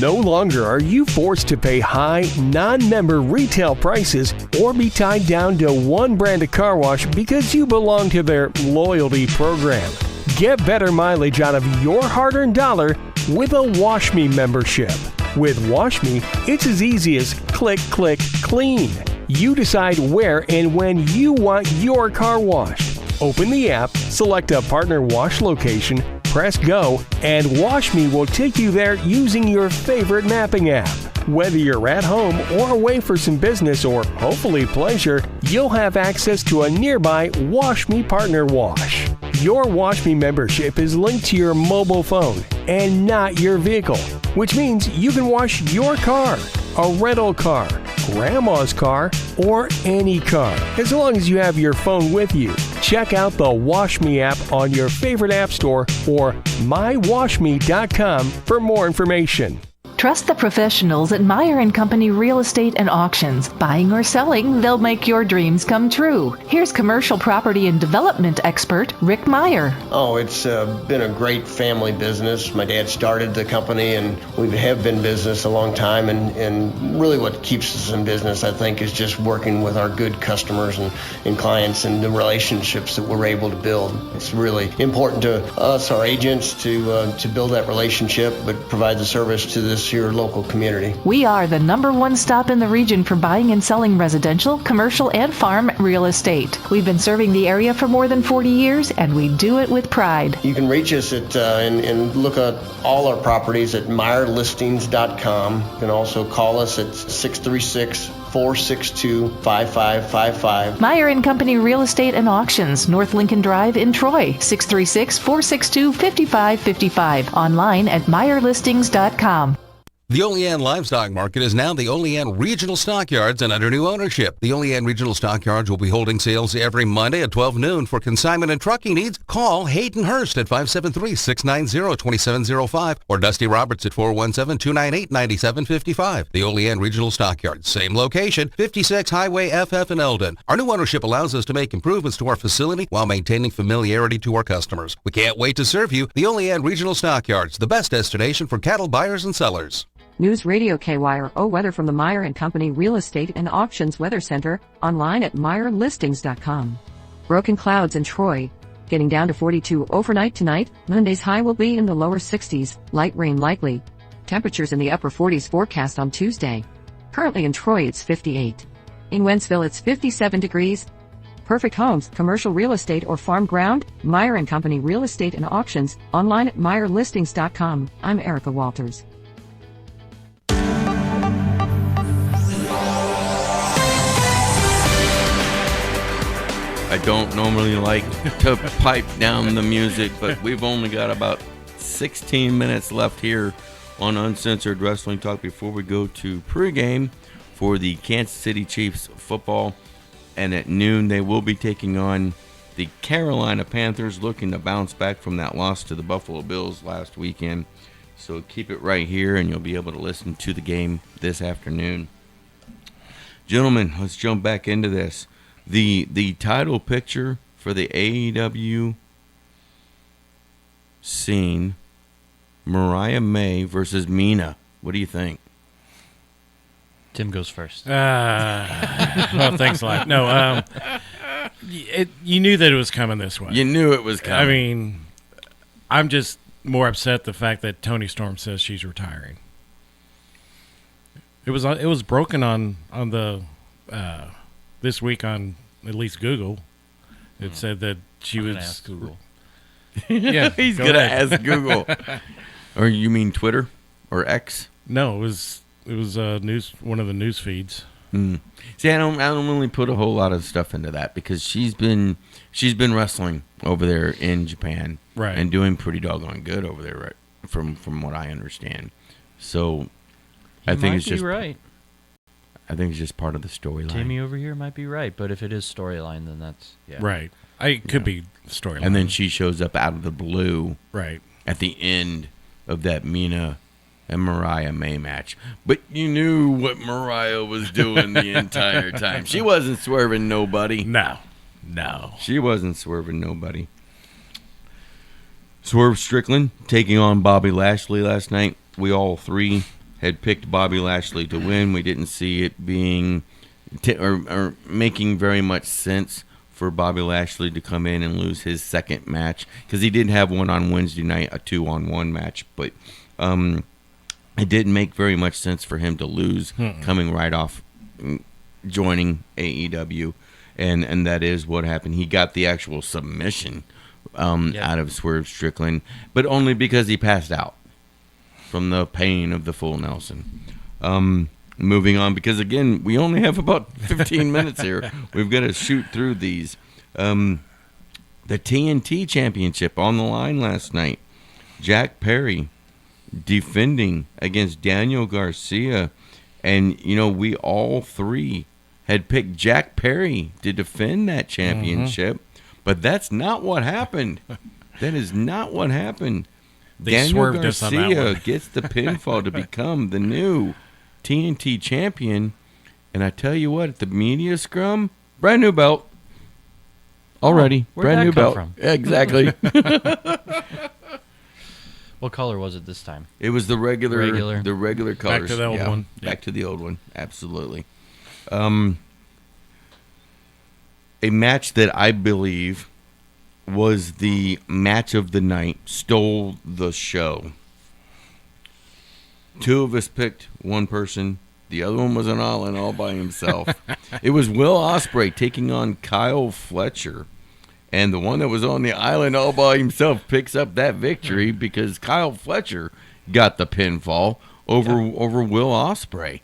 No longer are you forced to pay high, non-member retail prices or be tied down to one brand of car wash because you belong to their loyalty program. Get better mileage out of your hard-earned dollar with a Wash Me membership. With Wash Me, it's as easy as click, click, clean. You decide where and when you want your car washed. Open the app, select a partner wash location, press go, and Wash Me will take you there using your favorite mapping app. Whether you're at home or away for some business or hopefully pleasure, you'll have access to a nearby Wash Me partner wash. Your Wash Me membership is linked to your mobile phone and not your vehicle, which means you can wash your car, a rental car, grandma's car, or any car, as long as you have your phone with you. Check out the Wash Me app on your favorite app store or mywashme.com for more information. Trust the professionals at Meyer & Company Real Estate and Auctions. Buying or selling, they'll make your dreams come true. Here's commercial property and development expert Rick Meyer. Oh, it's been a great family business. My dad started the company, and we have been in business a long time. And really what keeps us in business, I think, is just working with our good customers and clients and the relationships that we're able to build. It's really important to us, our agents, to build that relationship, but provide the service to this your local community. We are the #1 stop in the region for buying and selling residential, commercial, and farm real estate. We've been serving the area for more than 40 years, and we do it with pride. You can reach us at and look at all our properties at MeyerListings.com. You can also call us at 636-462-5555. Meyer & Company Real Estate and Auctions, North Lincoln Drive in Troy, 636-462-5555. Online at MeyerListings.com. The Olean livestock market is now the Olean Regional Stockyards and under new ownership. The Olean Regional Stockyards will be holding sales every Monday at 12 noon. For consignment and trucking needs, call Hayden Hurst at 573-690-2705 or Dusty Roberts at 417-298-9755. The Olean Regional Stockyards, same location, 56 Highway FF in Eldon. Our new ownership allows us to make improvements to our facility while maintaining familiarity to our customers. We can't wait to serve you. The Olean Regional Stockyards, the best destination for cattle buyers and sellers. News Radio KYRO weather from the Meyer & Company Real Estate and Auctions Weather Center, online at MeyerListings.com. Broken clouds in Troy. Getting down to 42 overnight tonight. Monday's high will be in the lower 60s, light rain likely. Temperatures in the upper 40s forecast on Tuesday. Currently in Troy it's 58. In Wentzville it's 57 degrees. Perfect homes, commercial real estate or farm ground, Meyer & Company Real Estate and Auctions, online at MeyerListings.com. I'm Erica Walters. I don't normally like to pipe down the music, but we've only got about 16 minutes left here on Uncensored Wrestling Talk before we go to pregame for the Kansas City Chiefs football. And at noon, they will be taking on the Carolina Panthers, looking to bounce back from that loss to the Buffalo Bills last weekend. So keep it right here, and you'll be able to listen to the game this afternoon. Gentlemen, let's jump back into this. The title picture for the AEW scene, Mariah May versus Mina. What do you think? Tim goes first. Well, thanks a lot. No, you knew that it was coming this way. You knew it was coming. I mean, I'm just more upset the fact that Toni Storm says she's retiring. It was broken on the this week on at least Google. It said that she was. Ask Google. Yeah, he's gonna ask Google. Or you mean Twitter or X? No, it was news, one of the news feeds. See, I don't really put a whole lot of stuff into that because she's been wrestling over there in Japan, right, and doing pretty doggone good over there, right? From what I understand. So I think it's just right. I think it's just part of the storyline. Timmy over here might be right, but if it is storyline, then that's right. It could be storyline. And then she shows up out of the blue, right, at the end of that Mina and Mariah May match. But you knew what Mariah was doing the entire time. She wasn't swerving nobody. No. She wasn't swerving nobody. Swerve Strickland taking on Bobby Lashley last night. We all three had picked Bobby Lashley to win. We didn't see it being or making very much sense for Bobby Lashley to come in and lose his second match, because he did have one on Wednesday night, a 2-on-1 match, but it didn't make very much sense for him to lose coming right off joining AEW, and that is what happened. He got the actual submission out of Swerve Strickland, but only because he passed out from the pain of the full Nelson. Moving on, because again, we only have about 15 minutes here. We've got to shoot through these. The TNT Championship on the line last night. Jack Perry defending against Daniel Garcia. And, we all three had picked Jack Perry to defend that championship. But that's not what happened. That is not what happened. Daniel Garcia gets the pinfall to become the new TNT champion, and I tell you what, at the media scrum, brand new belt already. Brand new belt. From? Exactly. What color was it this time? It was the regular colors. Back to the old one. Back to the old one. Absolutely. A match that I believe was the match of the night, stole the show. Two of us picked one person. The other one was an all by himself. It was Will Ospreay taking on Kyle Fletcher. And the one that was on the island all by himself picks up that victory because Kyle Fletcher got the pinfall over Will Ospreay.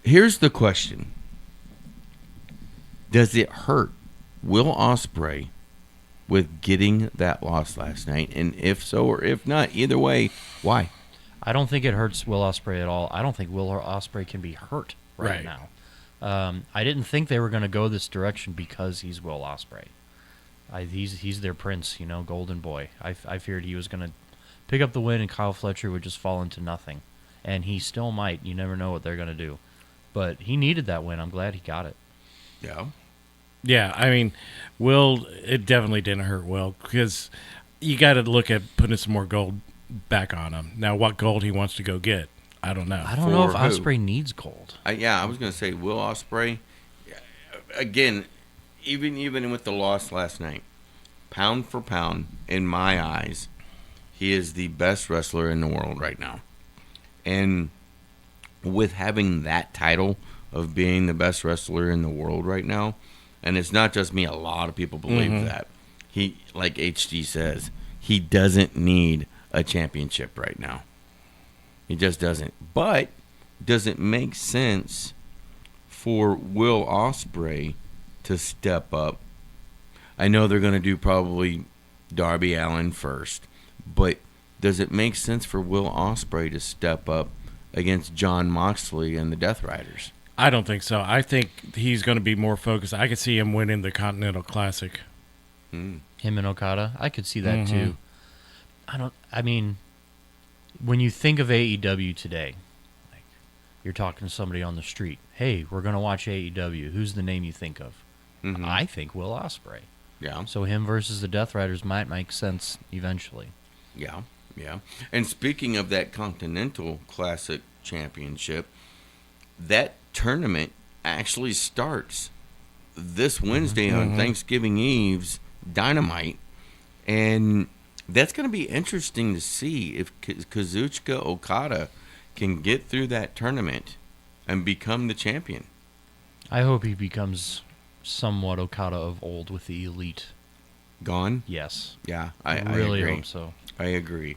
Here's the question. Does it hurt Will Ospreay with getting that loss last night? And if so or if not, either way, why? I don't think it hurts Will Ospreay at all. I don't think Will Ospreay can be hurt right now. I didn't think they were going to go this direction because he's Will Ospreay. He's their prince, golden boy. I feared he was going to pick up the win and Kyle Fletcher would just fall into nothing. And he still might. You never know what they're going to do. But he needed that win. I'm glad he got it. Yeah. Yeah, I mean, Will, it definitely didn't hurt Will because you got to look at putting some more gold back on him. Now, what gold he wants to go get, I don't know. I don't know if Ospreay needs gold. I was going to say Will Ospreay. Again, even with the loss last night, pound for pound, in my eyes, he is the best wrestler in the world right now. And with having that title of being the best wrestler in the world right now, and it's not just me, a lot of people believe that. He, like HD says, he doesn't need a championship right now. He just doesn't. But does it make sense for Will Ospreay to step up? I know they're going to do probably Darby Allin first, but does it make sense for Will Ospreay to step up against Jon Moxley and the Death Riders? I don't think so. I think he's going to be more focused. I could see him winning the Continental Classic. Him and Okada? I could see that too. I mean, when you think of AEW today, like you're talking to somebody on the street, hey, we're going to watch AEW. Who's the name you think of? I think Will Ospreay. Yeah. So him versus the Death Riders might make sense eventually. Yeah. And speaking of that Continental Classic Championship, that tournament actually starts this Wednesday on Thanksgiving Eve's Dynamite, and that's going to be interesting to see if Kazuchika Okada can get through that tournament and become the champion. I hope he becomes somewhat Okada of old with the Elite. Gone? Yes. Yeah, I really hope so. I agree.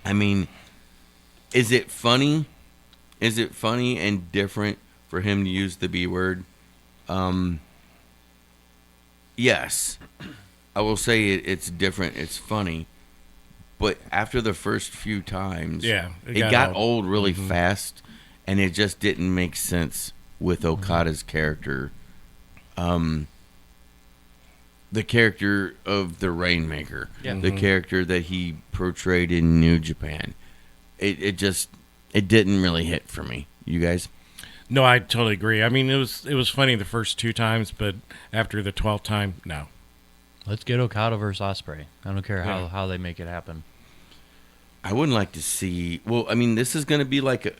I mean, is it funny? Is it funny and different for him to use the B word? Yes. I will say it's different. It's funny. But after the first few times, it got old really fast, and it just didn't make sense with Okada's character. the character of the Rainmaker, Yeah. the Mhm. character that he portrayed in New Japan. It didn't really hit for me. You guys? No, I totally agree. I mean, it was funny the first 2 times, but after the 12th time, no. Let's get Okada versus Ospreay. I don't care Yeah. how they make it happen. I wouldn't like to see. Well, I mean, this is going to be like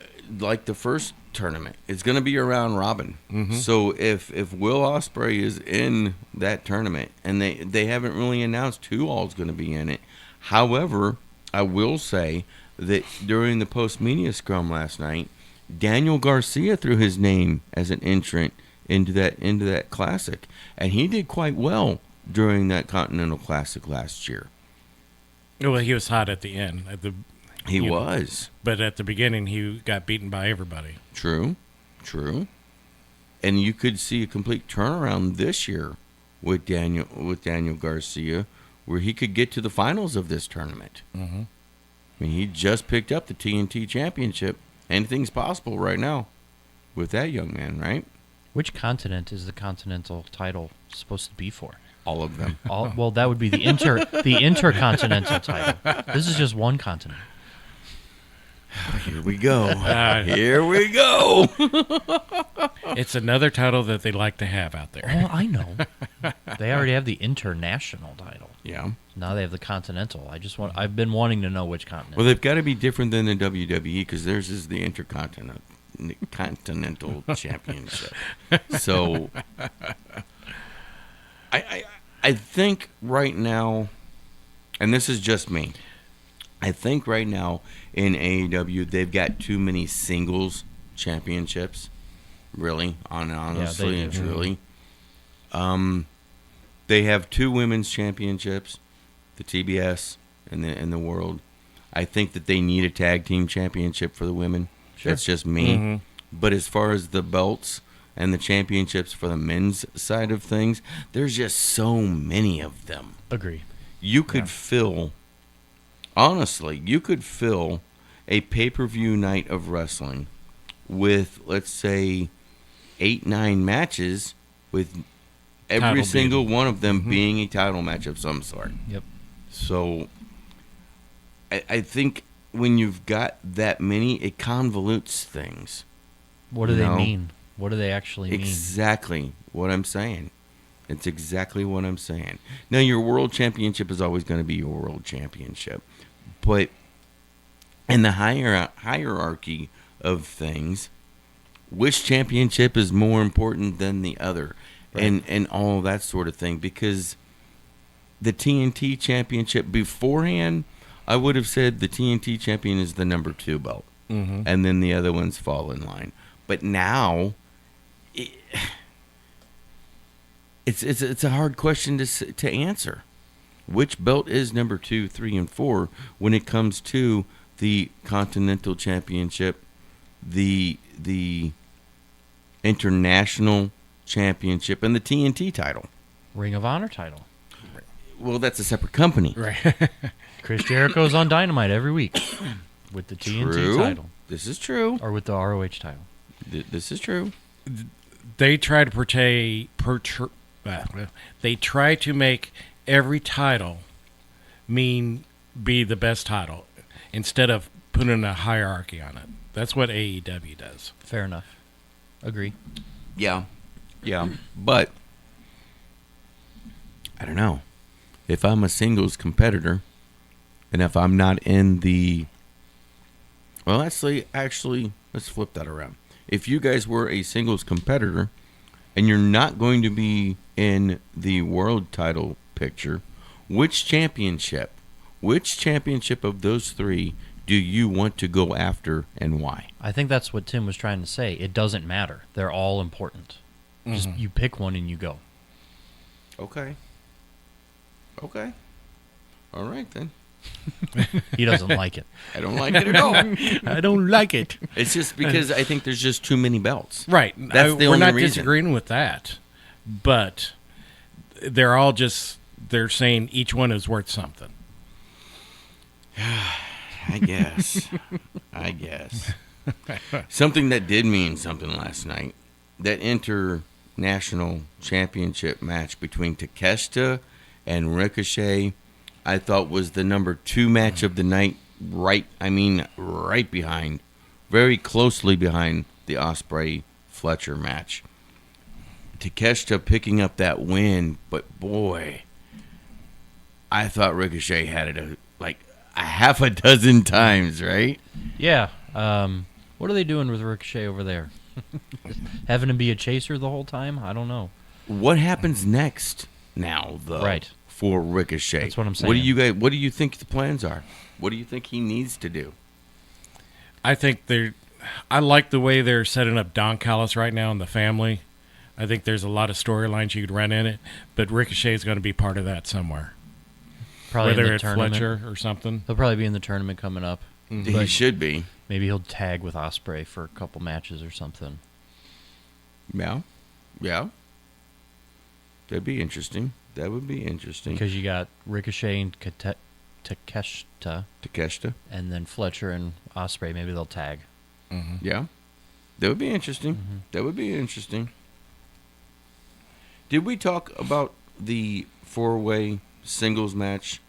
the first tournament. It's going to be a round robin. Mhm. So if Will Ospreay is in that tournament, and they haven't really announced who all's going to be in it. However, I will say that during the post media scrum last night, Daniel Garcia threw his name as an entrant into that classic, and he did quite well during that Continental Classic last year. Well, he was hot at the end. He was. But at the beginning, he got beaten by everybody. True. And you could see a complete turnaround this year with Daniel Garcia, where he could get to the finals of this tournament. Mm-hmm. I mean, he just picked up the TNT Championship. Anything's possible right now with that young man, right? Which continent is the Continental title supposed to be for? All of them. Well, that would be the Intercontinental title. This is just one continent. Here we go. Here we go. It's another title that they like to have out there. Oh, I know. They already have the international title. Yeah. Now they have the continental. I've been wanting to know which continent. Well, they've got to be different than the WWE because theirs is the Intercontinental Championship. So, I think right now, and this is just me, I think right now in AEW they've got too many singles championships. Really, honestly and truly. They have 2 women's championships, the TBS and the World. I think that they need a tag team championship for the women. Sure. That's just me. Mm-hmm. But as far as the belts and the championships for the men's side of things, there's just so many of them. Agree. You could fill a pay-per-view night of wrestling with, let's say, 8-9 matches with every Title single being. one of them Mhm. being a title match of some sort. Yep. So I think when you've got that many, it convolutes things. What do You they know? mean? What do they actually mean? Exactly what I'm saying. It's exactly what I'm saying. Now, your world championship is always going to be your world championship. But in the hierarchy of things, which championship is more important than the other? Right. And all that sort of thing. Because the TNT championship beforehand, I would have said the TNT champion is the number 2 belt. Mm-hmm. And then the other ones fall in line. But now, it's a hard question to answer. Which belt is number 2, 3, and 4 when it comes to the Continental Championship, the International Championship, and the TNT title? Ring of Honor title. Well, that's a separate company. Right. Chris Jericho's on Dynamite every week with the TNT True. title. This is true. Or with the ROH title. This is true. They try to they try to make every title be the best title instead of putting a hierarchy on it. That's what AEW does. Fair enough. Agree. Yeah. But I don't know. If I'm a singles competitor, and if I'm not in the... Well, actually, let's flip that around. If you guys were a singles competitor, and you're not going to be in the world title picture, which championship of those 3 do you want to go after, and why? I think that's what Tim was trying to say. It doesn't matter. They're all important. Just you pick one and you go. Okay. All right, then. He doesn't like it. I don't like it at all. I don't like it. It's just because I think there's just too many belts. Right. That's the we're only not reason. disagreeing with that. But they're all they're saying each one is worth something. I guess. Something that did mean something last night. That national championship match between Takeshita and Ricochet, I thought was the number 2 match of the night, right behind, very closely behind the Ospreay-Fletcher match. Takeshita picking up that win, but boy, I thought Ricochet had it like a half a dozen times, right? Yeah. What are they doing with Ricochet over there? Having him be a chaser the whole time? I don't know. What happens next now, though? Right. For Ricochet. That's what I'm saying. What do you think the plans are? What do you think he needs to do? I think I like the way they're setting up Don Callis right now and the family. I think there's a lot of storylines you could run in it, but Ricochet is going to be part of that somewhere. Probably whether in the it's tournament. Fletcher or something. He'll probably be in the tournament coming up. Mm-hmm. He should be. Maybe he'll tag with Ospreay for a couple matches or something. Yeah. That'd be interesting. That would be interesting. Because you got Ricochet and Takeshita. And then Fletcher and Ospreay. Maybe they'll tag. Mm-hmm. Yeah. That would be interesting. Mm-hmm. That would be interesting. Did we talk about the 4-way singles match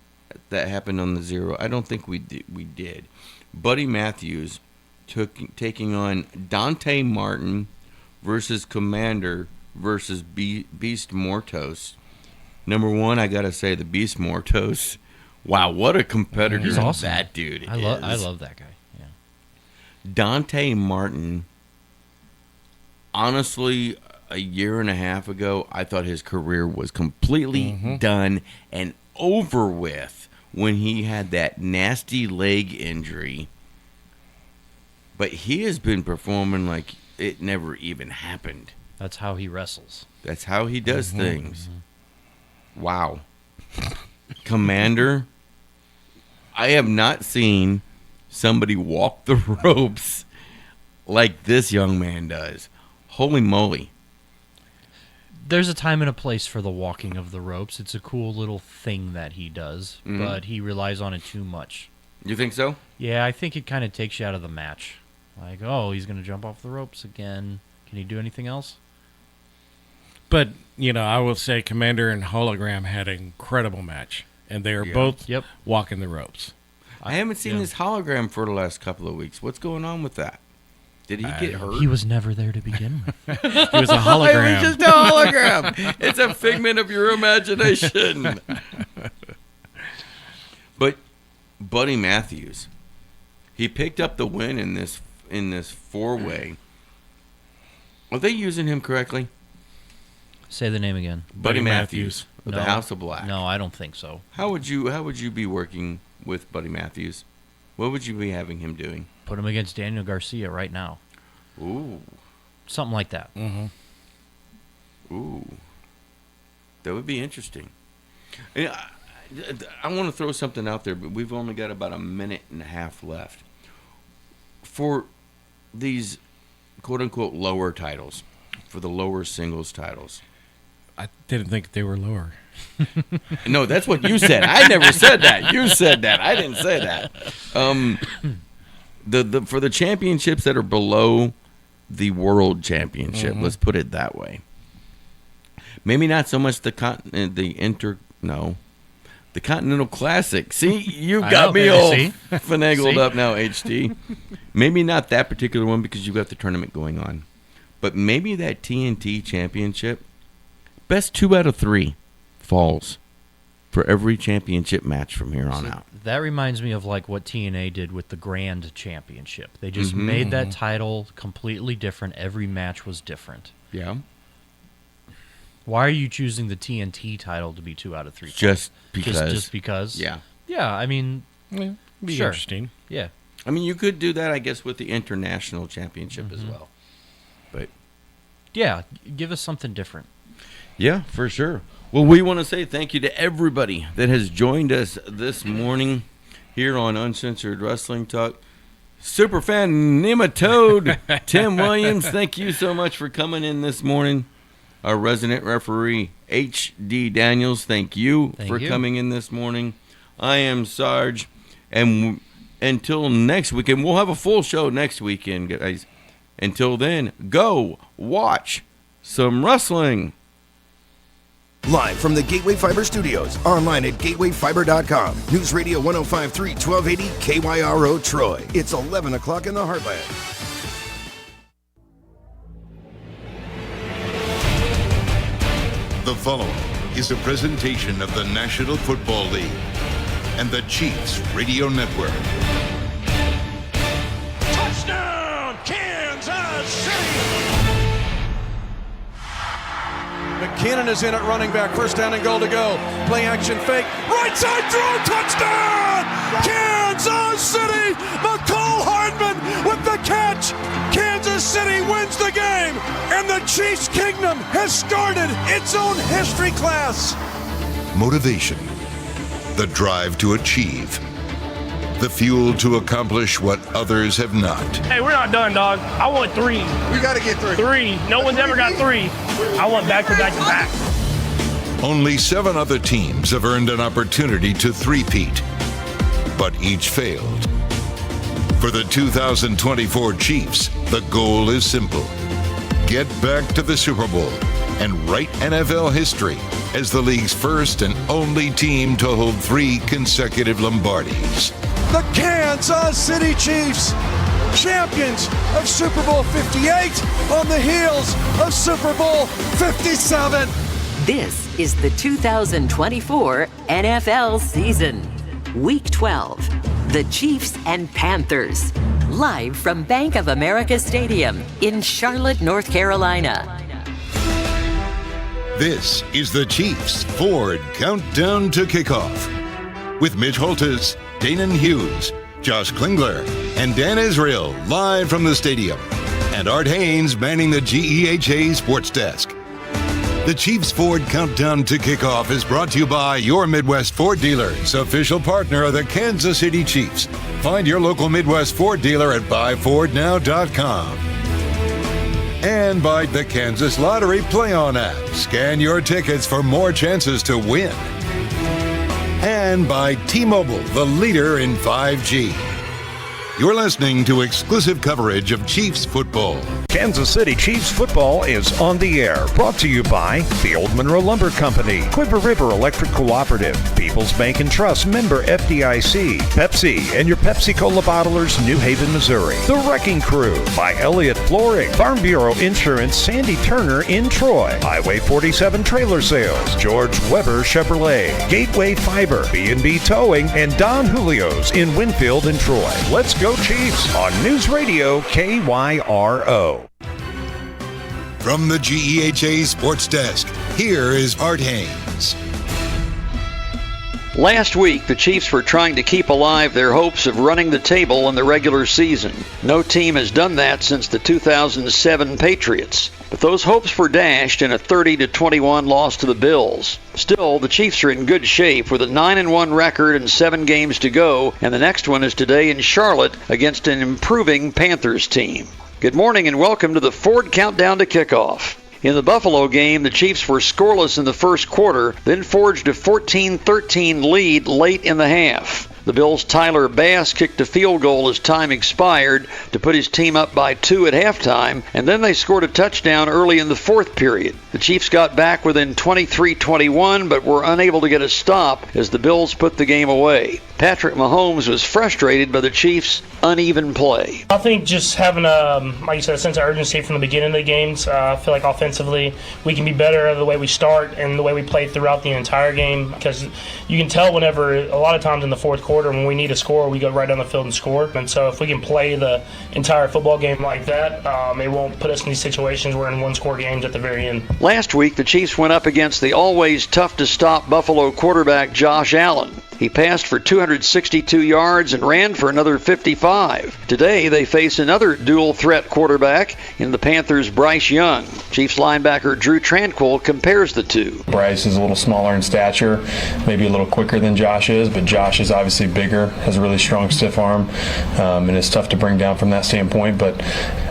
that happened on the Zero? I don't think we did. Buddy Matthews taking on Dante Martin versus Commander versus Beast Mortos. Number one, I gotta say, the Beast Mortos. Wow, what a competitor! He's awesome. That dude I love that guy. Yeah. Dante Martin. Honestly, a year and a half ago, I thought his career was completely done and over with when he had that nasty leg injury. But he has been performing like it never even happened. That's how he wrestles. That's how he does things. Wow. Commander, I have not seen somebody walk the ropes like this young man does. Holy moly. There's a time and a place for the walking of the ropes. It's a cool little thing that he does, but he relies on it too much. You think so? Yeah, I think it kind of takes you out of the match. Like, oh, he's going to jump off the ropes again. Can he do anything else? But, I will say Commander and Hologram had an incredible match, and they are both walking the ropes. I haven't seen this Hologram for the last couple of weeks. What's going on with that? Did he get hurt? He was never there to begin with. He was a hologram. It was just a hologram. It's a figment of your imagination. But Buddy Matthews, he picked up the win in this 4-way. Are they using him correctly? Say the name again. Buddy Matthews of the House of Black. No, I don't think so. How would you be working with Buddy Matthews? What would you be having him doing? Put him against Daniel Garcia right now. Ooh. Something like that. Mm-hmm. Ooh. That would be interesting. And I want to throw something out there, but we've only got about a minute and a half left. For these quote-unquote lower titles, for the lower singles titles. I didn't think they were lower. No, that's what you said. I never said that. You said that. I didn't say that. For the championships that are below the world championship, let's put it that way. Maybe not so much the Continental Classic. See, you got me all finagled up now, HT. Maybe not that particular one because you've got the tournament going on. But maybe that TNT Championship, best 2 out of 3 falls for every championship match from here on out. That reminds me of like what TNA did with the Grand Championship. They just made that title completely different. Every match was different. Yeah. Why are you choosing the TNT title to be 2 out of 3? Just because. Just because? Yeah. Yeah, I mean, be sure. Interesting. Yeah. I mean, you could do that, I guess, with the International Championship as well. But yeah, give us something different. Yeah, for sure. Well, we want to say thank you to everybody that has joined us this morning here on Uncensored Wrestling Talk. Superfan Nematode, Tim Williams, thank you so much for coming in this morning. Our resident referee, H.D. Daniels, thank you for coming in this morning. I am Sarge, and until next weekend, we'll have a full show next weekend, guys. Until then, go watch some wrestling. Live from the Gateway Fiber Studios, online at gatewayfiber.com. News Radio 105.3, 1280 KYRO Troy. It's 11 o'clock in the Heartland. The following is a presentation of the National Football League and the Chiefs Radio Network. Touchdown, Kansas City! McKinnon is in at running back. First down and goal to go. Play action fake. Right side throw. Touchdown! Kansas City! McCall Hardman with the catch. Kansas City wins the game. And the Chiefs Kingdom has started its own history class. Motivation. The drive to achieve. The fuel to accomplish what others have not. Hey, we're not done, dog. I want 3. We got to get 3. 3. No one's ever got 3. I want back-to-back-to-back. Only 7 other teams have earned an opportunity to three-peat, but each failed. For the 2024 Chiefs, the goal is simple. Get back to the Super Bowl and write NFL history as the league's first and only team to hold 3 consecutive Lombardis. The Kansas City Chiefs, champions of Super Bowl 58 on the heels of Super Bowl 57. This is the 2024 NFL season. Week 12, the Chiefs and Panthers, live from Bank of America Stadium in Charlotte, North Carolina. This is the Chiefs Ford Countdown to Kickoff with Mitch Holtis, Danon Hughes, Josh Klingler, and Dan Israel live from the stadium, and Art Haynes manning the GEHA Sports Desk. The Chiefs Ford Countdown to Kickoff is brought to you by your Midwest Ford dealers, official partner of the Kansas City Chiefs. Find your local Midwest Ford dealer at buyfordnow.com. And by the Kansas Lottery Play-On app. Scan your tickets for more chances to win. And by T-Mobile, the leader in 5G. You're listening to exclusive coverage of Chiefs football. Kansas City Chiefs football is on the air. Brought to you by the Old Monroe Lumber Company, Quiver River Electric Cooperative, People's Bank and Trust, member FDIC, Pepsi, and your Pepsi-Cola bottlers, New Haven, Missouri. The Wrecking Crew by Elliott Flooring, Farm Bureau Insurance, Sandy Turner in Troy, Highway 47 Trailer Sales, George Weber Chevrolet, Gateway Fiber, B&B Towing, and Don Julio's in Winfield and Troy. Let's go Chiefs on News Radio KYRO. From the GEHA Sports Desk, here is Art Haynes. Last week, the Chiefs were trying to keep alive their hopes of running the table in the regular season. No team has done that since the 2007 Patriots. But those hopes were dashed in a 30-21 loss to the Bills. Still, the Chiefs are in good shape with a 9-1 record and 7 games to go, and the next one is today in Charlotte against an improving Panthers team. Good morning and welcome to the Ford Countdown to Kickoff. In the Buffalo game, the Chiefs were scoreless in the first quarter, then forged a 14-13 lead late in the half. The Bills' Tyler Bass kicked a field goal as time expired to put his team up by 2 at halftime, and then they scored a touchdown early in the fourth period. The Chiefs got back within 23-21, but were unable to get a stop as the Bills put the game away. Patrick Mahomes was frustrated by the Chiefs' uneven play. I think just having like you said, a sense of urgency from the beginning of the games. I feel like offensively we can be better at the way we start and the way we play throughout the entire game, because you can tell whenever, a lot of times in the fourth quarter when we need a score, we go right down the field and score. And so if we can play the entire football game like that, it won't put us in these situations where in one-score games at the very end. Last week, the Chiefs went up against the always tough-to-stop Buffalo quarterback Josh Allen. He passed for 262 yards and ran for another 55. Today, they face another dual-threat quarterback in the Panthers' Bryce Young. Chiefs linebacker Drew Tranquill compares the two. Bryce is a little smaller in stature, maybe a little quicker than Josh is, but Josh is obviously bigger, has a really strong stiff arm, and it's tough to bring down from that standpoint. But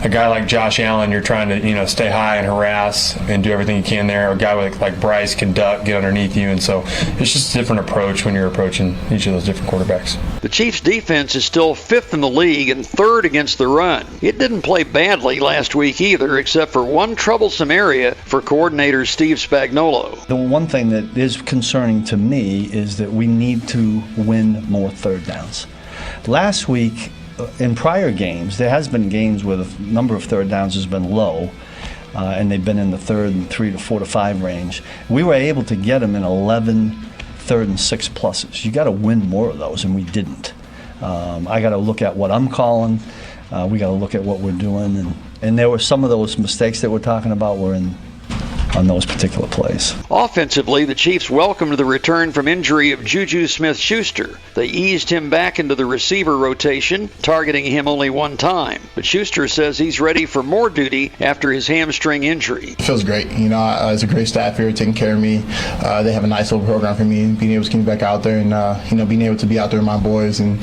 a guy like Josh Allen, you're trying to stay high and harass and do everything you can there. A guy like Bryce can duck, get underneath you, and so it's just a different approach when you're approaching each of those different quarterbacks. The Chiefs' defense is still 5th in the league and 3rd against the run. It didn't play badly last week either, except for one troublesome area for coordinator Steve Spagnuolo. The one thing that is concerning to me is that we need to win more third downs. Last week, in prior games, there has been games where the number of third downs has been low, and they've been in the 3rd and 3 to 4 to 5 range. We were able to get them in 11 3rd and 6 pluses. You got to win more of those, and we didn't. I got to look at what I'm calling. We got to look at what we're doing, and there were some of those mistakes that we're talking about were on those particular plays. Offensively, the Chiefs welcomed the return from injury of Juju Smith-Schuster. They eased him back into the receiver rotation, targeting him only one time. But Schuster says he's ready for more duty after his hamstring injury. It feels great. It's a great staff here taking care of me. They have a nice little program for me, being able to keep me back out there and, being able to be out there with my boys and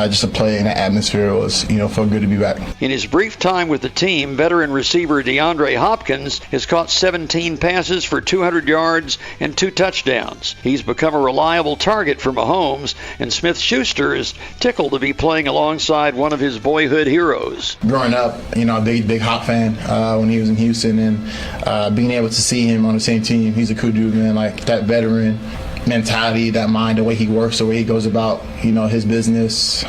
just to play in that atmosphere was, felt good to be back. In his brief time with the team, veteran receiver DeAndre Hopkins has caught 17 passes for 200 yards and 2 touchdowns. He's become a reliable target for Mahomes, and Smith-Schuster is tickled to be playing alongside one of his boyhood heroes. Growing up, a big Hop fan when he was in Houston, and being able to see him on the same team, he's a cool dude, man. Like that veteran mentality, that mind, the way he works, the way he goes about, his business.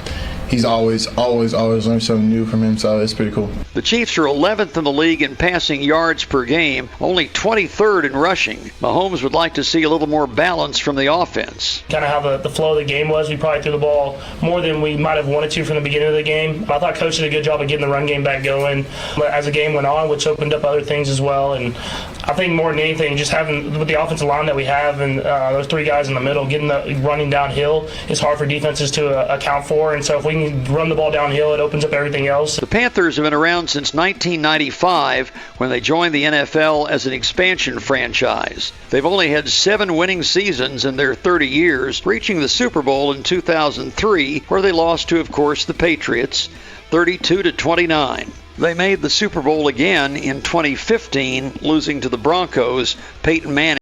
He's always learned something new from him, so it's pretty cool. The Chiefs are 11th in the league in passing yards per game, only 23rd in rushing. Mahomes would like to see a little more balance from the offense. Kind of how the flow of the game was. We probably threw the ball more than we might have wanted to from the beginning of the game. I thought Coach did a good job of getting the run game back going as the game went on, which opened up other things as well. And I think more than anything, just having with the offensive line that we have and those 3 guys in the middle, running downhill is hard for defenses to account for. And so if we can run the ball downhill, it opens up everything else. The Panthers have been around since 1995 when they joined the NFL as an expansion franchise. They've only had 7 winning seasons in their 30 years, reaching the Super Bowl in 2003, where they lost to, of course, the Patriots, 32-29. They made the Super Bowl again in 2015, losing to the Broncos. Peyton Manning